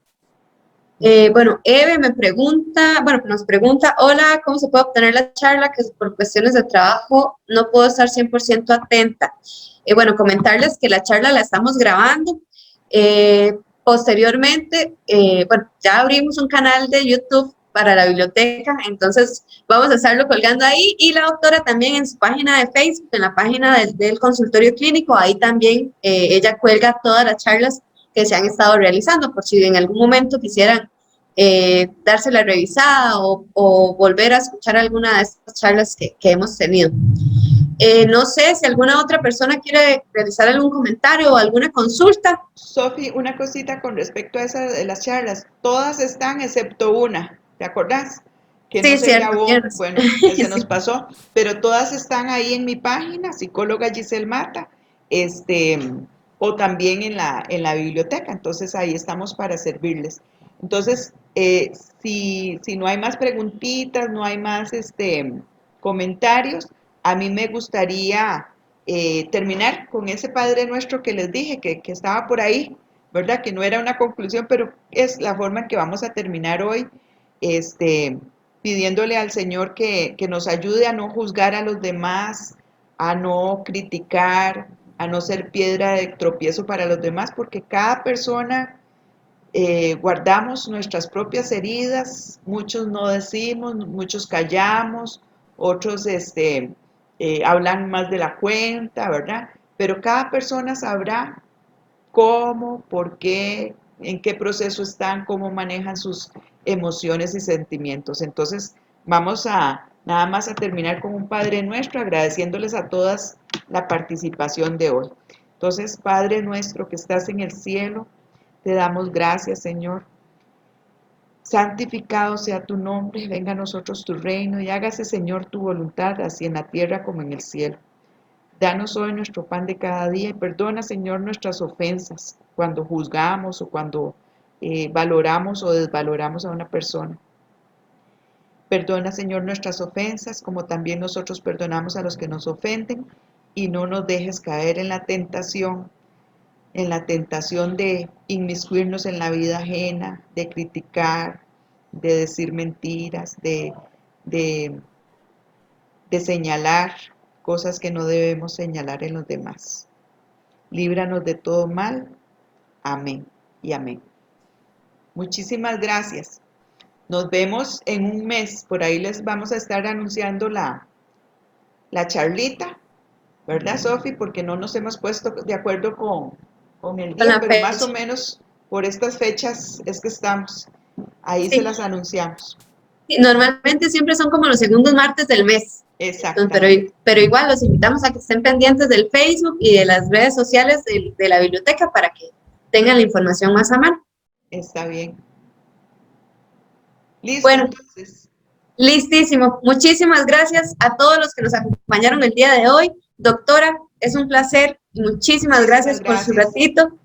Bueno, Eve me pregunta, bueno, nos pregunta, hola, ¿cómo se puede obtener la charla? Que por cuestiones de trabajo no puedo estar 100% atenta. Bueno, comentarles que la charla la estamos grabando. Posteriormente, bueno, ya abrimos un canal de YouTube para la biblioteca, entonces vamos a estarlo colgando ahí, y la doctora también en su página de Facebook, en la página del consultorio clínico, ahí también ella cuelga todas las charlas que se han estado realizando, por si en algún momento quisieran darse la revisada o volver a escuchar alguna de estas charlas que hemos tenido. No sé si alguna otra persona quiere realizar algún comentario o alguna consulta. Sofi, una cosita con respecto a esa de las charlas. Todas están excepto una, ¿te acordás? Que no Sí, se cierto, grabó, tienes. bueno, que se nos Sí. pasó, pero todas están ahí en mi página, psicóloga Giselle Mata, este, o también en la biblioteca, entonces ahí estamos para servirles. Entonces, si no hay más preguntitas, no hay más comentarios, a mí me gustaría terminar con ese Padre Nuestro que les dije, que estaba por ahí, ¿verdad? Que no era una conclusión, pero es la forma en que vamos a terminar hoy, pidiéndole al Señor que nos ayude a no juzgar a los demás, a no criticar, a no ser piedra de tropiezo para los demás, porque cada persona guardamos nuestras propias heridas, muchos no decimos, muchos callamos, otros hablan más de la cuenta, ¿verdad? Pero cada persona sabrá cómo, por qué, en qué proceso están, cómo manejan sus emociones y sentimientos. Entonces, vamos a nada más a terminar con un Padre Nuestro, agradeciéndoles a todas la participación de hoy. Entonces, Padre Nuestro que estás en el cielo, te damos gracias, Señor. Santificado sea tu nombre, venga a nosotros tu reino y hágase, Señor, tu voluntad, así en la tierra como en el cielo. Danos hoy nuestro pan de cada día y perdona, Señor, nuestras ofensas cuando juzgamos o cuando valoramos o desvaloramos a una persona. Perdona, Señor, nuestras ofensas, como también nosotros perdonamos a los que nos ofenden, y no nos dejes caer en la tentación de inmiscuirnos en la vida ajena, de criticar, de decir mentiras, de, de señalar cosas que no debemos señalar en los demás. Líbranos de todo mal. Amén y amén. Muchísimas gracias. Nos vemos en un mes. Por ahí les vamos a estar anunciando la charlita, ¿verdad, Sofi? Porque no nos hemos puesto de acuerdo con el Con día, la pero más o fecha. menos por estas fechas es que estamos. Ahí se Sí. las anunciamos. Sí, normalmente siempre son como los segundos martes del mes. Exactamente. Pero igual los invitamos a que estén pendientes del Facebook y de las redes sociales de la biblioteca para que tengan la información más a mano. Está bien. Listo, Bueno, entonces. listísimo. Muchísimas gracias a todos los que nos acompañaron el día de hoy. Doctora, es un placer. Muchísimas Muchísimas gracias por su gracias. ratito.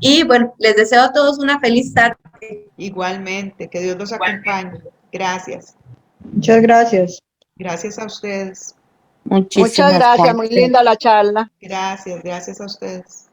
Y bueno, les deseo a todos una feliz tarde. Igualmente, que Dios los acompañe. Gracias. Muchas gracias. Gracias a ustedes. Muchas Muchísimas gracias, muy gracias. linda la charla. Gracias a ustedes.